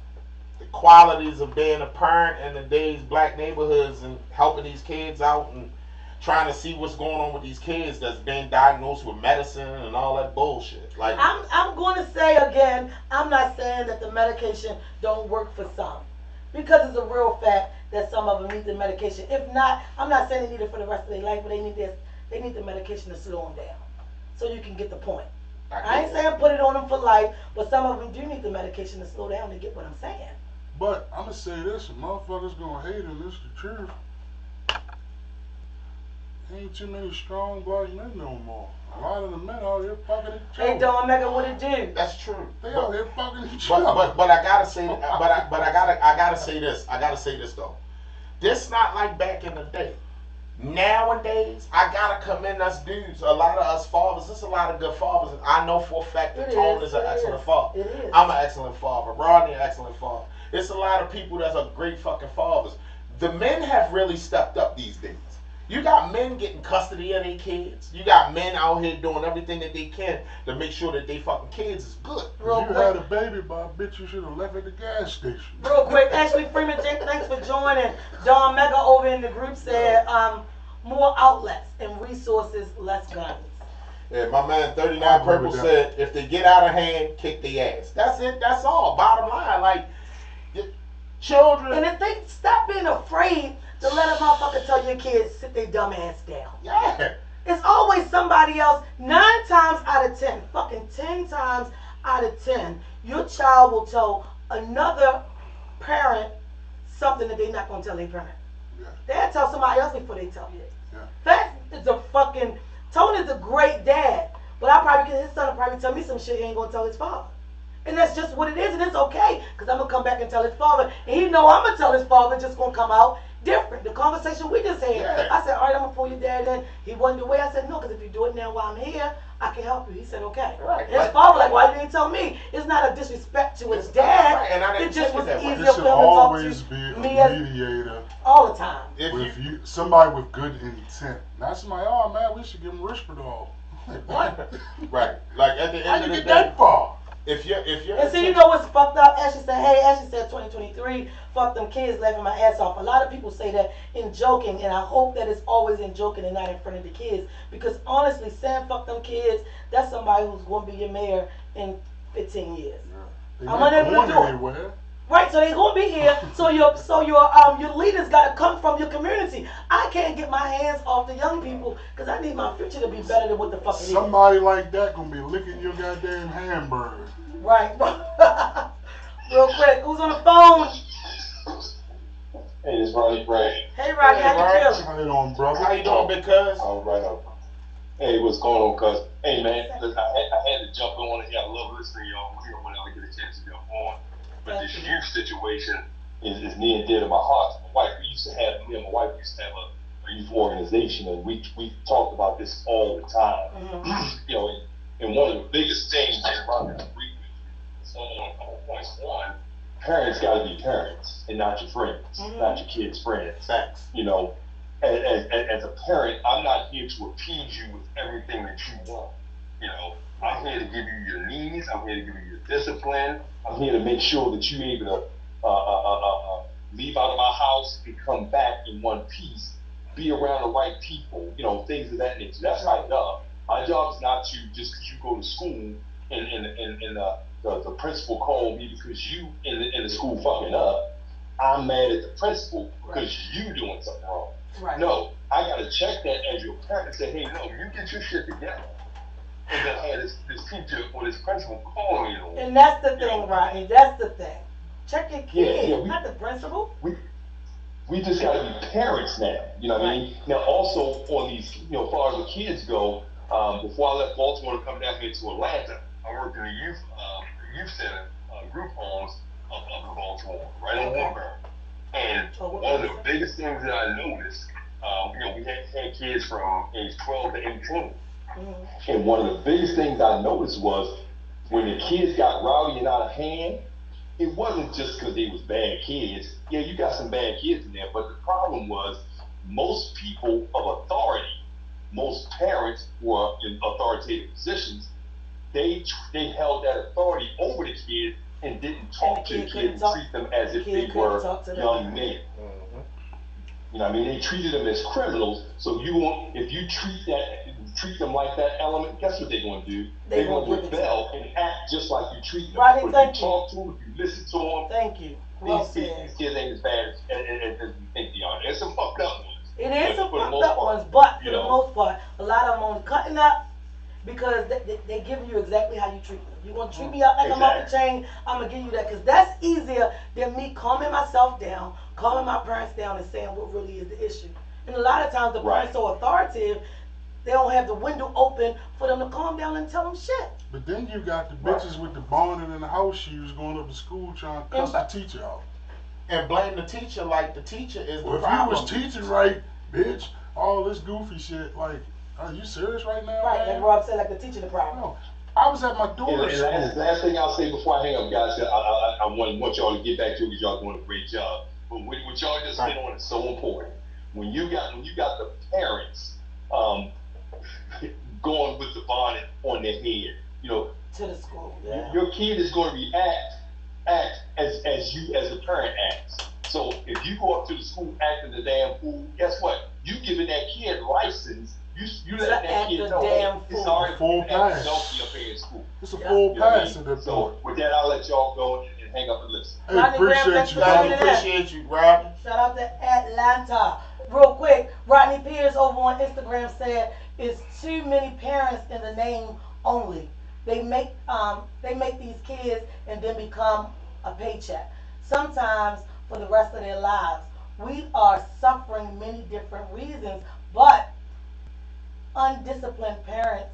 qualities of being a parent in today's black neighborhoods and helping these kids out and trying to see what's going on with these kids that's being diagnosed with medicine and all that bullshit. Like, I'm going to say again, I'm not saying that the medication don't work for some, because it's a real fact that some of them need the medication. If not, I'm not saying they need it for the rest of their life, but they need the medication to slow them down, so you can get the point. I ain't saying put it on them for life, but some of them do need the medication to slow down to get what I'm saying. But I'm going to say this, and motherfuckers going to hate it, this is the truth. Ain't too many strong black men no more. A lot of the men out here fucking each other. Hey, Dawn Mega, what it do? That's true. They out here fucking each other. But I gotta say, I gotta say this. I gotta say this though. This not like back in the day. Nowadays, I gotta commend us dudes. A lot of us fathers. There's a lot of good fathers. I know for a fact that Tone is an excellent father. It is. I'm an excellent father. Rodney, an excellent father. It's a lot of people that's a great fucking fathers. The men have really stepped up these days. You got men getting custody of their kids. You got men out here doing everything that they can to make sure that they fucking kids is good. If you had a baby, but I bet you should have left at the gas station. Real quick, Ashley Freeman, Jake, thanks for joining. Dawn Mega over in the group said, more outlets and resources, less guns. Yeah, my man 39 Purple said, if they get out of hand, kick their ass. That's it. That's all. Bottom line, like, children. And if they stop being afraid to let a motherfucker tell your kids sit their dumb ass down. Yeah. It's always somebody else. 9 times out of 10, fucking 10 times out of 10, your child will tell another parent something that they're not gonna tell their parent. Yeah. They'll tell somebody else before they tell you. Yeah. That is a fucking. Tony's a great dad, but his son will probably tell me some shit he ain't gonna tell his father. And that's just what it is, and it's okay, because I'm going to come back and tell his father, and he know I'm going to tell his father, just going to come out different. The conversation we just had, Yeah. I said, all right, I'm going to pull your dad in. He wasn't the way. I said, no, because if you do it now while I'm here, I can help you. He said, okay. Right. And his father like, why you didn't tell me? It's not a disrespect to his dad. Right. And I didn't It just was take it that way. easier There for should him to talk always to be a me as, mediator all the time. If with somebody with good intent. Not somebody, oh man, we should give him Risperdal. Like, what? Right. Like, at the How end you of the get that day, far? if you're And see, you know what's fucked up? Ashley said 2023, fuck them kids, laughing my ass off. A lot of people say that in joking, and I hope that it's always in joking and not in front of the kids. Because honestly, saying fuck them kids, that's somebody who's going to be your mayor in 15 years. Yeah. I'm They unable not to going do it. anywhere. Right, so they gonna be here. So your leaders gotta come from your community. I can't get my hands off the young people because I need my future to be better than what the fuck it is. Somebody like that gonna be licking your goddamn hamburger. Right. Real quick, who's on the phone? Hey, it's Ronnie Gray. Hey, Rodney, how you Hey, feeling? How you doing, brother? how you doing, big cuz? All right up. Hey, what's going on, cuz? Hey, man, listen, I had to jump on here. I love listening to y'all here whenever I get a chance to jump on. But this youth situation is near and dear to my heart. Me and my wife used to have a youth organization, and we talked about this all the time. Mm-hmm. You know, and one of the biggest things that Robert agreed with you on a couple points. One, parents got to be parents and not your friends, not your kids' friends. Facts. You know, as a parent, I'm not here to appease you with everything that you want. You know, I'm here to give you your needs. I'm here to give you your discipline. I'm here to make sure that you're able to leave out of my house and come back in one piece, be around the right people, you know, things of that nature. That's my job. My job is not to, just because you go to school and the principal called me because you in the school fucking up, I'm mad at the principal because you doing something wrong. Right. No, I got to check that as your parent and say, hey, no, you get your shit together. And then have this teacher or this principal call me. And that's the thing, Rodney. That's the thing. Check your kid, Yeah, not the principal. We just got to be parents now. You know what I mean? Now, also on these, you know, as far as the kids go, before I left Baltimore to come down here to Atlanta, I worked in a youth center, group homes up in Baltimore, right on Woodburn. And one of the biggest things that I noticed, you know, we had kids from age 12 to 18. And one of the biggest things I noticed was when the kids got rowdy and out of hand, it wasn't just because they was bad kids. Yeah, you got some bad kids in there, but the problem was most people of authority, most parents who are in authoritative positions, they held that authority over the kids and didn't talk to the kids and treat them as if they were young men. You know what I mean? They treated them as criminals. So if you treat them like that element, guess what they're going to do? They're going to rebel and act just like you treat them. Right, but if you talk to them, if you listen to them, thank you. Well these said. kids ain't as bad as you think they are. There's some fucked up ones. It is some for the fucked most up part, ones, but for you the know. most part, a lot of them only cutting up because they giving you exactly how you treat them. You want to treat me up like I'm off the chain, I'm going to give you that because that's easier than me calming myself down, calming my parents down and saying what really is the issue. And a lot of times the parents are so authoritative, they don't have the window open for them to calm down and tell them shit. But then you got the bitches with the bonnet and the house shoes going up to school trying to cuss the teacher out. And blame the teacher like the teacher is Well, the if problem. you was teaching right, bitch, all this goofy shit, like, are you serious right now? Right, man? like Rob said, like the teacher the problem. No. I was at my daughter's And school. last thing I'll say before I hang up, guys, I want y'all to get back to it because y'all doing a great job. But what y'all just hit on is so important. When you got the parents going with the bonnet on their head, you know, To the school, yeah. your kid is going to act as you as the parent acts. So if you go up to the school acting the damn fool, guess what? You giving that kid license. You let that act kid the know damn it's fool. already Full pass. donkey up here in school. It's a Yeah. full You know what I pass mean? at that So point. with that, I'll let y'all go and hang up and listen. Hey, Rodney Graham, appreciate thanks you, for I tuning brother. in. appreciate you, Rodney. Shout out to Atlanta. Real quick, Rodney Pierce over on Instagram said it's too many parents in the name only. They make these kids and then become a paycheck. Sometimes for the rest of their lives. We are suffering many different reasons, but undisciplined parents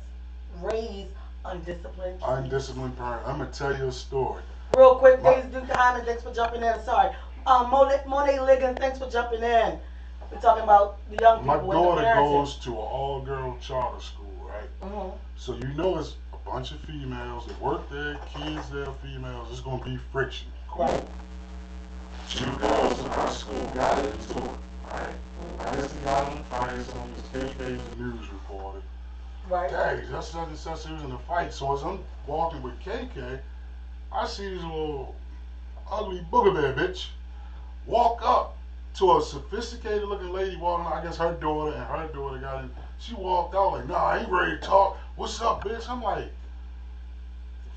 raise undisciplined kids. Undisciplined parent. I'm gonna tell you a story. Real quick, Days Duke Hyman, thanks for jumping in. Sorry. Monet Ligon, thanks for jumping in. We're talking about the young My people and the daughter parents. goes to an all-girl charter school, right? Mhm. So you know it's a bunch of females that work there, kids there, females. It's gonna be friction. Right. Two girls in our school got into it, right? I guess they got in fights on the state The news reported. Right. Dang, that's such and such. He was in a fight. So as I'm walking with KK, I see this little ugly booger bear bitch walk up to a sophisticated looking lady walking. I guess her daughter and her daughter got in. She walked out like, nah, I ain't ready to talk. What's up, bitch? I'm like,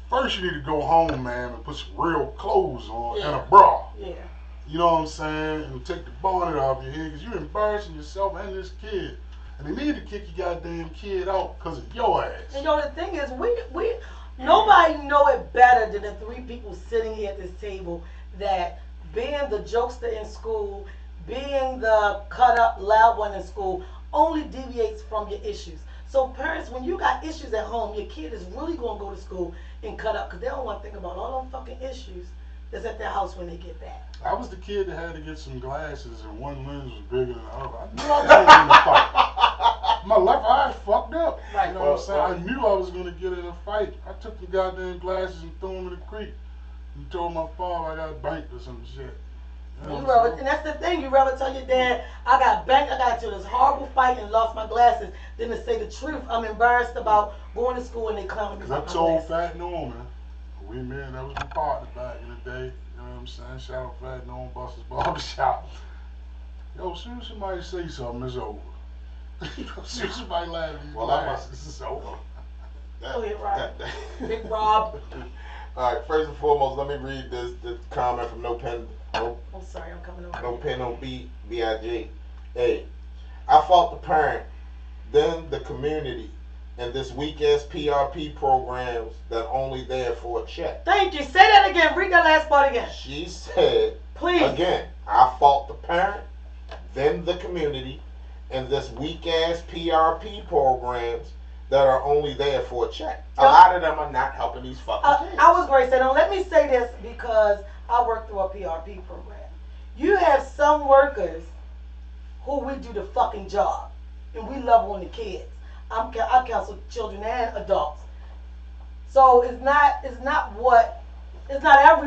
first you need to go home, man, and put some real clothes on and a bra. Yeah. You know what I'm saying? And take the bonnet off your head because you're embarrassing yourself and this kid. And they need to kick your goddamn kid out because of your ass. And the thing is, we nobody know it better than the three people sitting here at this table that being the jokester in school, being the cut up loud one in school, only deviates from your issues. So parents, when you got issues at home, your kid is really going to go to school and cut up because they don't want to think about all them fucking issues that's at their house when they get back. I was the kid that had to get some glasses and one lens was bigger than the other. I knew I was going to get in a fight. My left eye fucked up. Right. You know what I'm saying? I knew I was going to get in a fight. I took the goddamn glasses and threw them in the creek and told my father I got banked or some shit. You know what I'm saying? And that's the thing, you rather tell your dad, I got banked, I got into this horrible fight and lost my glasses, than to say the truth. I'm embarrassed about going to school and they clowning me Because I about my told glasses. Fat Norman, we man, that was my partner back in the day. You know what I'm saying? Shout out Fat Norman, Buster's Barbershop. Yo, as soon as somebody say something, it's over. As soon as somebody laugh at these glasses, it's over. Oh, yeah, right. Big Rob. All right, first and foremost, let me read this comment from No Pen, I'm sorry, I'm coming over. No Pen, No B.I.J. Hey, I fault the parent, then the community, and this weak ass PRP programs that only there for a check. Thank you. Say that again. Read that last part again. She said, Please. again, I fault the parent, then the community, and this weak ass PRP programs that are only there for a check. A lot of them are not helping these fucking kids. I was going to say, now let me say this because I work through a PRP program. You have some workers who we do the fucking job, and we love on the kids. I counsel children and adults. So it's not every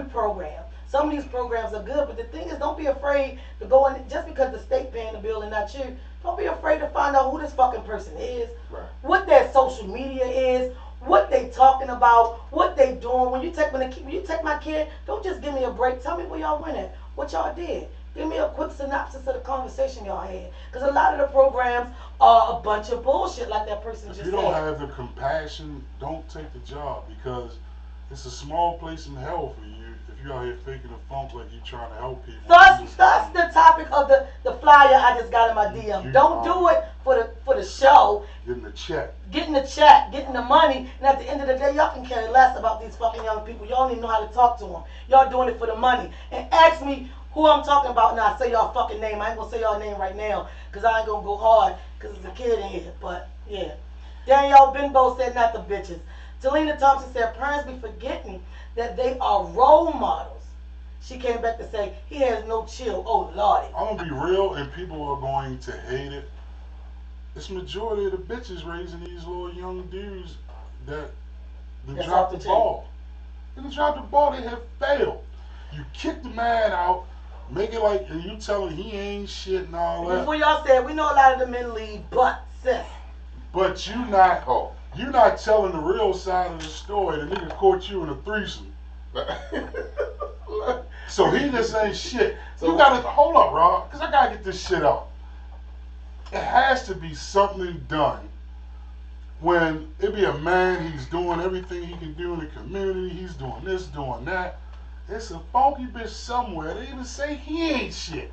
program. Some of these programs are good, but the thing is, don't be afraid to go in, just because the state paying the bill and not you, don't be afraid to find out who this fucking person is, Right. what their social media is, what they talking about, what they doing. When you take my kid, don't just give me a break. Tell me where y'all went at, what y'all did. Give me a quick synopsis of the conversation y'all had. Because a lot of the programs are a bunch of bullshit, like that person If just you said. don't have the compassion, don't take the job because it's a small place in hell for you if you out here faking a funk like you trying to help people. That's the topic of the flyer I just got in my DM. Don't do it for the show. Getting a check. Getting the check, getting the money, and at the end of the day, y'all can care less about these fucking young people. Y'all don't even know how to talk to them. Y'all doing it for the money. And ask me who I'm talking about now. I say y'all fucking name. I ain't gonna say y'all name right now, because I ain't gonna go hard, because there's a kid in here. But, yeah. Danielle Benbow said not the bitches. Talina Thompson said, parents be forgetting that they are role models. She came back to say, he has no chill. Oh, Lordy. I'm gonna be real, and people are going to hate it. It's majority of the bitches raising these little young dudes that That's drop off the the ball. They drop the ball. They have failed. You kick the man out, make it like and you tell him he ain't shit and all that. Before y'all said, we know a lot of the men leave, but sis. But you not telling the real side of the story. The nigga caught you in a threesome. So he just ain't shit. So you gotta hold up, Rob, because I gotta get this shit out. It has to be something done when it be a man, he's doing everything he can do in the community, he's doing this, doing that. It's a funky bitch somewhere. They even say he ain't shit.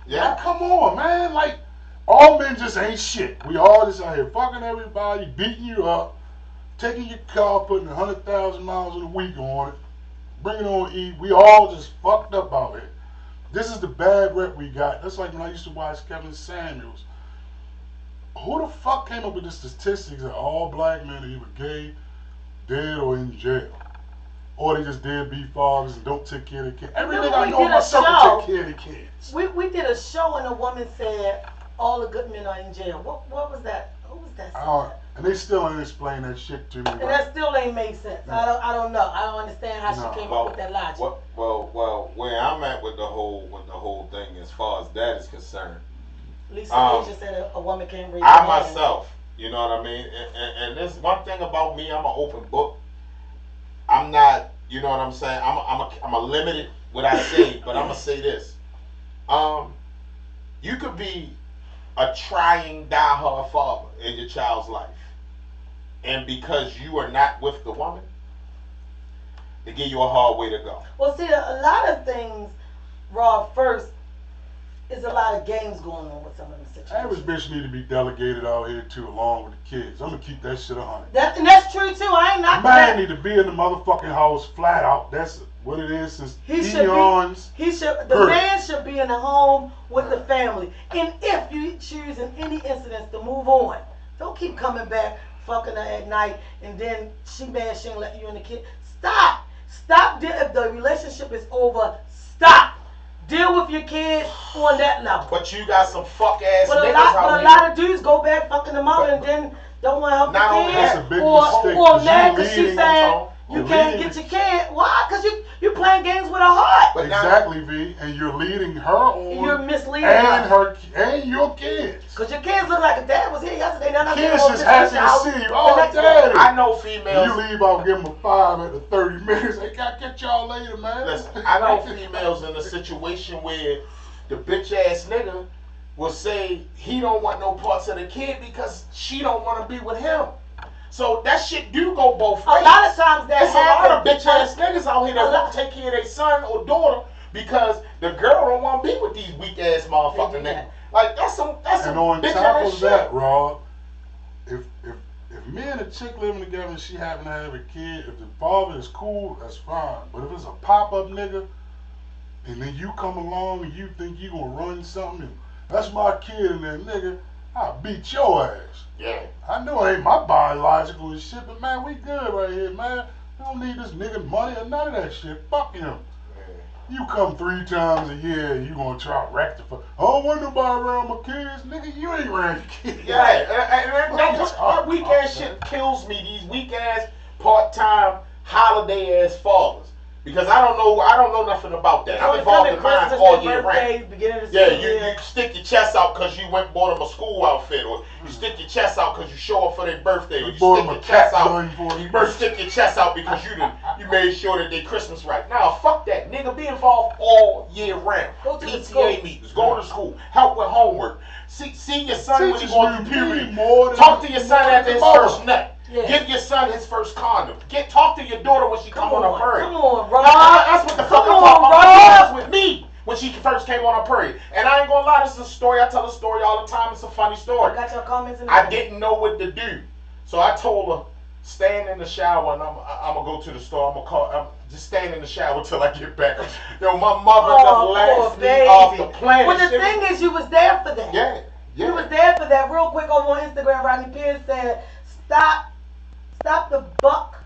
Yeah. Like, come on, man. Like, all men just ain't shit. We all just out here fucking everybody, beating you up, taking your car, putting 100,000 miles in a week on it, bringing on E. We all just fucked up out here. This is the bad rep we got. That's like when I used to watch Kevin Samuels. Who the fuck came up with the statistics that all black men are either gay, dead, or in jail? Or they just deadbeat fathers and don't take care of their kids. Every nigga I know in my circle take care of their kids. We did a show and a woman said all the good men are in jail. What was that? Who was that? And they still ain't explain that shit to me. And that still ain't make sense. No. I don't know. I don't understand how No. she came up with that logic. Well, where I'm at with the whole thing, as far as that is concerned, Lisa Asia said a woman can't raise I her hand. myself, you know what I mean, and there's one thing about me, I'm an open book. I'm not You know what I'm saying? I'm a limited what I say, but I'm gonna say this. You could be a trying, diehard father in your child's life, and because you are not with the woman, they give you a hard way to go. Well, see, a lot of things, Raw, first, is a lot of games going on with some of them Average situations. bitch need to be delegated out here too, along with the kids. I'm gonna keep that shit 100. And that's true too. I ain't knocking Man that. need to be in the motherfucking house flat out. That's what it is since He should eons. the Period. man should be in the home with the family. And if you choose in any incidents to move on, don't keep coming back, fucking her at night, and then she mad she ain't let you in the kid. Stop. If the relationship is over, stop. Deal with your kids on that level. But you got some fuck ass But niggas a out here. lot of dudes go back fucking the mother and then don't want to help Not the only kid. That's a big or mistake, or 'cause mad you because she leading saying on you You're can't leading- get your kid. Why? Because you playing games with her heart. But now- Exactly, V, and you're leading her on, You're misleading and her. and your kids. Because your kids look like a dad was here yesterday. Now Kids just happy to see you. Oh, next daddy. I know When females. you leave out, give them a 5 at the 30 minutes. They got get y'all later, man. Listen, I know females in a situation where the bitch ass nigga will say he don't want no parts of the kid because she don't want to be with him. So that shit do go both A ways. lot of times that There's a lot of happens. bitch ass niggas out here that A won't lot- take care of their son or daughter because the girl don't want to be with these weak ass motherfucking They do niggas. that. Like that's some And on bitch top ass of shit. that, Rod, if me and a chick living together and she happen to have a kid, if the father is cool, that's fine. But if it's a pop-up nigga, and then you come along and you think you gonna run something, and that's my kid and that nigga, I'll beat your ass. Yeah. I know it ain't my biological and shit, but man, we good right here, man. We don't need this nigga money or none of that shit. Fuck him. You come 3 times a year and you gonna try to rectify. I don't want nobody around my kids. Nigga, you ain't around your kids. Yeah, and that weak ass shit kills me. These weak ass part-time holiday ass fathers. Because I don't know nothing about that. I'm involved in mine all year round. Beginning of Yeah, school you year. stick your chest out because you went and bought them a school outfit, or you stick your chest out because you show up for their birthday, or you Bought stick him a your chest cat out. gun for his You birthday. stick your chest out because you made sure that they Christmas right. Now fuck that, nigga. Be involved all year round. Go to the PTA school. meetings, go to school, help with homework. See your son when he's Teaches going me through puberty. more than Talk to your son after his mother. first nut. Yeah. Give your son his first condom. Talk to your daughter when she come on her period. Come on, Rob. That's what the fuck Come I'm on, talking about. My Rob. daughter was with me when she first came on her period. And I ain't gonna lie, this is a story. I tell a story all the time. It's a funny story. Got your comments in I didn't know what to do. So I told her, stand in the shower and I'm gonna go to the store. I'm just stand in the shower till I get back. Yo, my mother Oh, just poor laughed me off the planet. Well, the Shit. thing is, you was there for that. Yeah, You was yeah. there for that. Real quick over on Instagram, Rodney Pierce said, stop the buck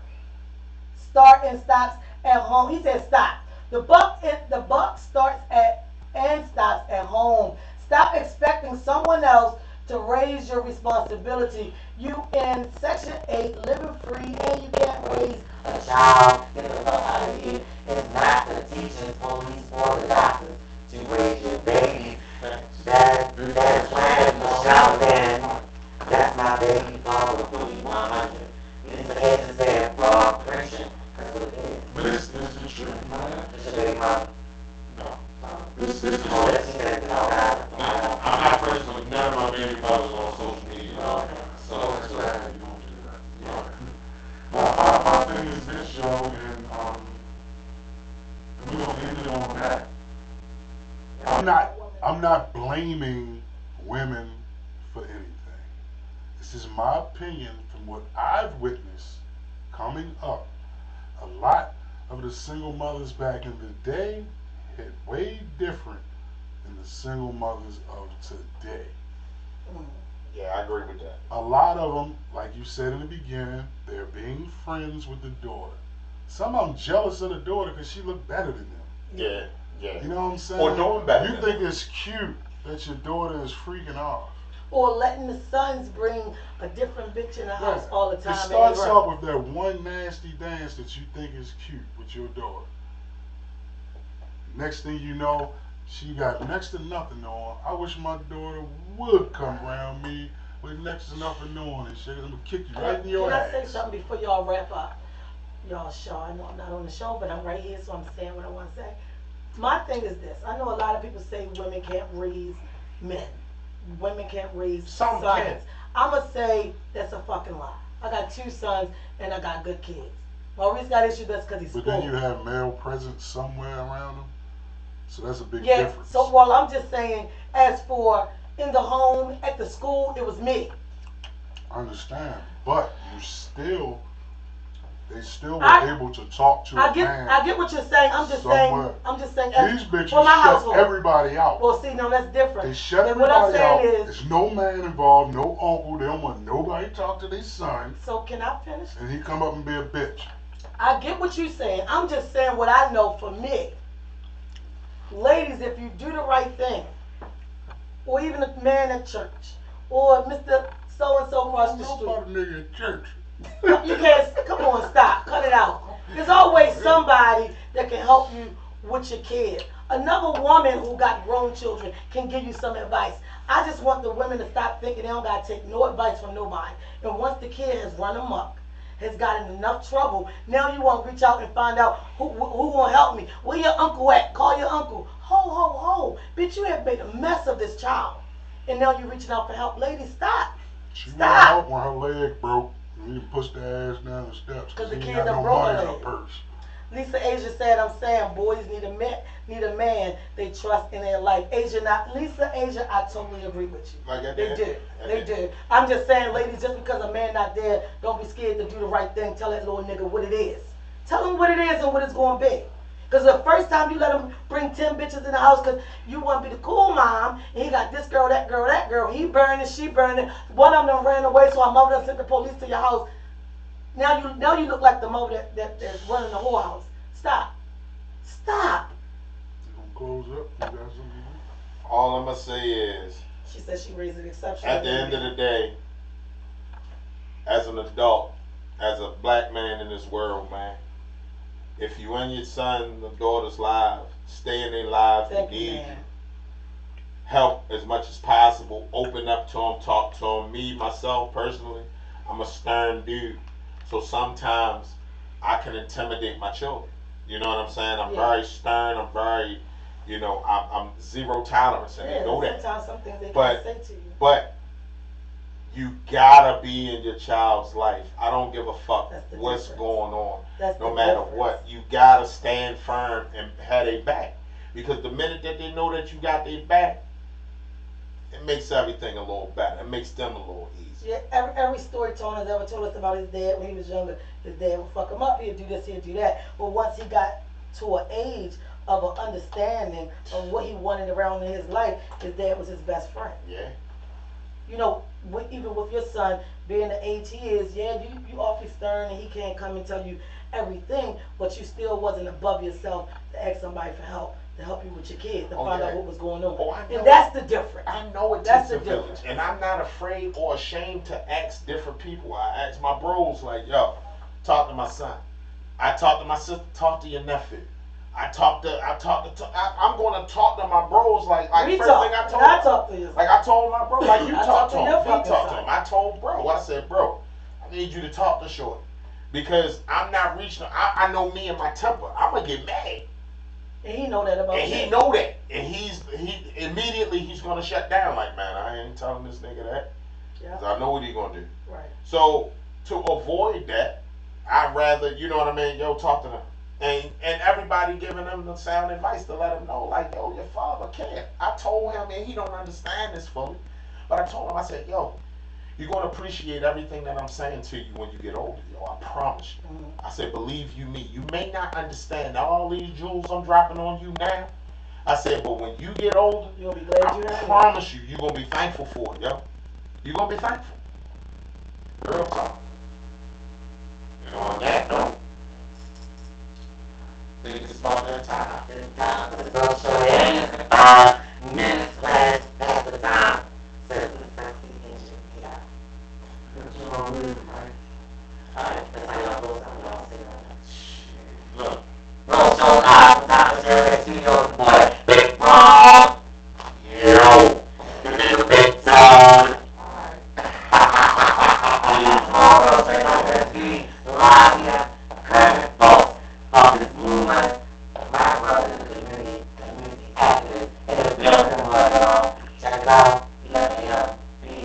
start and stops at home. He said stop. The buck starts at and stops at home. Stop expecting someone else to raise your responsibility. You in Section 8, living free, and you can't raise A child, get the fuck out of here. It's not the teachers, police, or the doctors to raise your baby. That's when the child then, that's my baby father, fully 100. These occasions say fraud, Christian, that's what it is. But it's just true, man. It's your baby mama. No. This is Oh, that's it. I'm not friends with none of my baby fathers on social media. So it's glad you don't do that. Yeah. Well, my thing is this, yo, and we're gonna end it on that. I'm not blaming women for anything. This is my opinion from what I've witnessed coming up. A lot of the single mothers back in the day hit way different than the single mothers of today. Yeah, I agree with that. A lot of them, like you said in the beginning, they're being friends with the daughter. Some of them jealous of the daughter because she look better than them. Yeah, yeah. You know what I'm saying? Or doing better You than think it's cute that your daughter is freaking off. or letting the sons bring a different bitch in the house all the time. It starts and out with that one nasty dance that you think is cute with your daughter. Next thing you know, she got next to nothing on. I wish my daughter would come around me with next to nothing on and shit. I'm gonna kick you right in your Can I ass. say something before y'all wrap up? y'all show. I know I'm not on the show, but I'm right here, so I'm saying what I want to say. My thing is this. I know a lot of people say women can't raise men. Women can't raise Some sons. can. I'ma say that's a fucking lie. I got 2 sons and I got good kids. Maurice got issues, that's because he's But spoiled. then you have male presence somewhere around them, so that's a big Yeah, difference. so well, I'm just saying, as for in the home, at the school, it was me. I understand, but they still were I- able to talk to a man. I get what you're saying. I'm just somewhere. saying. as- These bitches for my shut household. everybody out. Well, see, no, that's different. They shut And what I'm everybody out. saying is, There's no man involved, no uncle. They don't want nobody to talk to their son. so can I finish? And he come up and be a bitch. I get what you're saying. I'm just saying what I know for me. Ladies, if you do the right thing, or even a man at church, or Mr. So-and-so across the How street. about a nigga in church? You can't, come on, stop, cut it out. There's always somebody that can help you with your kid. Another woman who got grown children can give you some advice. I just want the women to stop thinking they don't gotta take no advice from nobody. And once the kid has run amok, has gotten enough trouble, now you want to reach out and find out who won't help me. Where your uncle at? Call your uncle. Ho, ho, ho. Bitch, you have made a mess of this child. And now you're reaching out for help. Ladies, stop. She went Stop. out when her leg broke. And he pushed her ass down the steps 'Cause the he kid ain't got done no broke her money in her leg. purse. Lisa Asia said, I'm saying boys need a man they trust in their life. Lisa Asia, I totally agree with you. Like at They the- do. at They the- do. I'm just saying, ladies, just because a man not there, don't be scared to do the right thing. Tell that little nigga what it is. Tell him what it is and what it's going to be. Because the first time you let him bring 10 bitches in the house because you want to be the cool mom, and he got this girl, that girl, that girl, he burning, she burning. One of them ran away, so our mother done sent the police to your house. Now you look like the mother that's running the whorehouse. Stop. Stop. You gonna close up? You got something to do? All I'm gonna say is, She said she raised an exception. at the end of the day, as an adult, as a black man in this world, man, if you in your son or daughter's lives, stay in their lives, they Thank you, need man. you. Help as much as possible. Open up to them, talk to them. Me, myself, personally, I'm a stern dude. So sometimes I can intimidate my children. You know what I'm saying? I'm Yeah. very stern. I'm very, I'm zero tolerance, and they know that. Sometimes some things they But- can't say to you. But you gotta be in your child's life. I don't give a fuck That's the what's difference. going on. That's No the matter difference. what, you gotta stand firm and have their back. Because the minute that they know that you got their back, it makes everything a little better. It makes them a little easier. Yeah, every storyteller has ever told us about his dad when he was younger. His dad would fuck him up. He'd do this, he'd do that. But once he got to an age of an understanding of what he wanted around in his life, his dad was his best friend. Yeah. You know, even with your son being the age he is, yeah, you awfully stern and he can't come and tell you everything, but you still wasn't above yourself to ask somebody for help, to help you with your kids, to find out Okay. what was going on. Oh, I know. And that's the difference. I know it That's takes a the village, difference. and I'm not afraid or ashamed to ask different people. I ask my bros, like, yo, talk to my son. I talk to my sister, talk to your nephew. I'm going to talk to my bros, like We first talk. thing I And told I him. talk to you. Like I told my bro, like you I talk talk to to him, your he fucking talked to son. him. I told bro, I said, bro, I need you to talk to Shorty. Because I'm not reaching, I know me and my temper. I'm going to get mad. And he know that about And you. he know that. And he's going to shut down like, man, I ain't telling this nigga that. Yeah, Because I know what he going to do. right. So to avoid that, I'd rather, you know what I mean, yo, talk to them. And everybody giving them the sound advice to let them know, like, yo, your father can't. I told him, and he don't understand this fully, but I told him, I said, yo, you're going to appreciate everything that I'm saying to you when you get older, yo, I promise you. Mhm. I said, believe you me, you may not understand all these jewels I'm dropping on you now. I said, but when you get older, You'll be glad I you had it. promise you, you're going to be thankful for it, yo. You're going to be thankful. Real talk. And on that note, I think it's about that time. it's time for the social.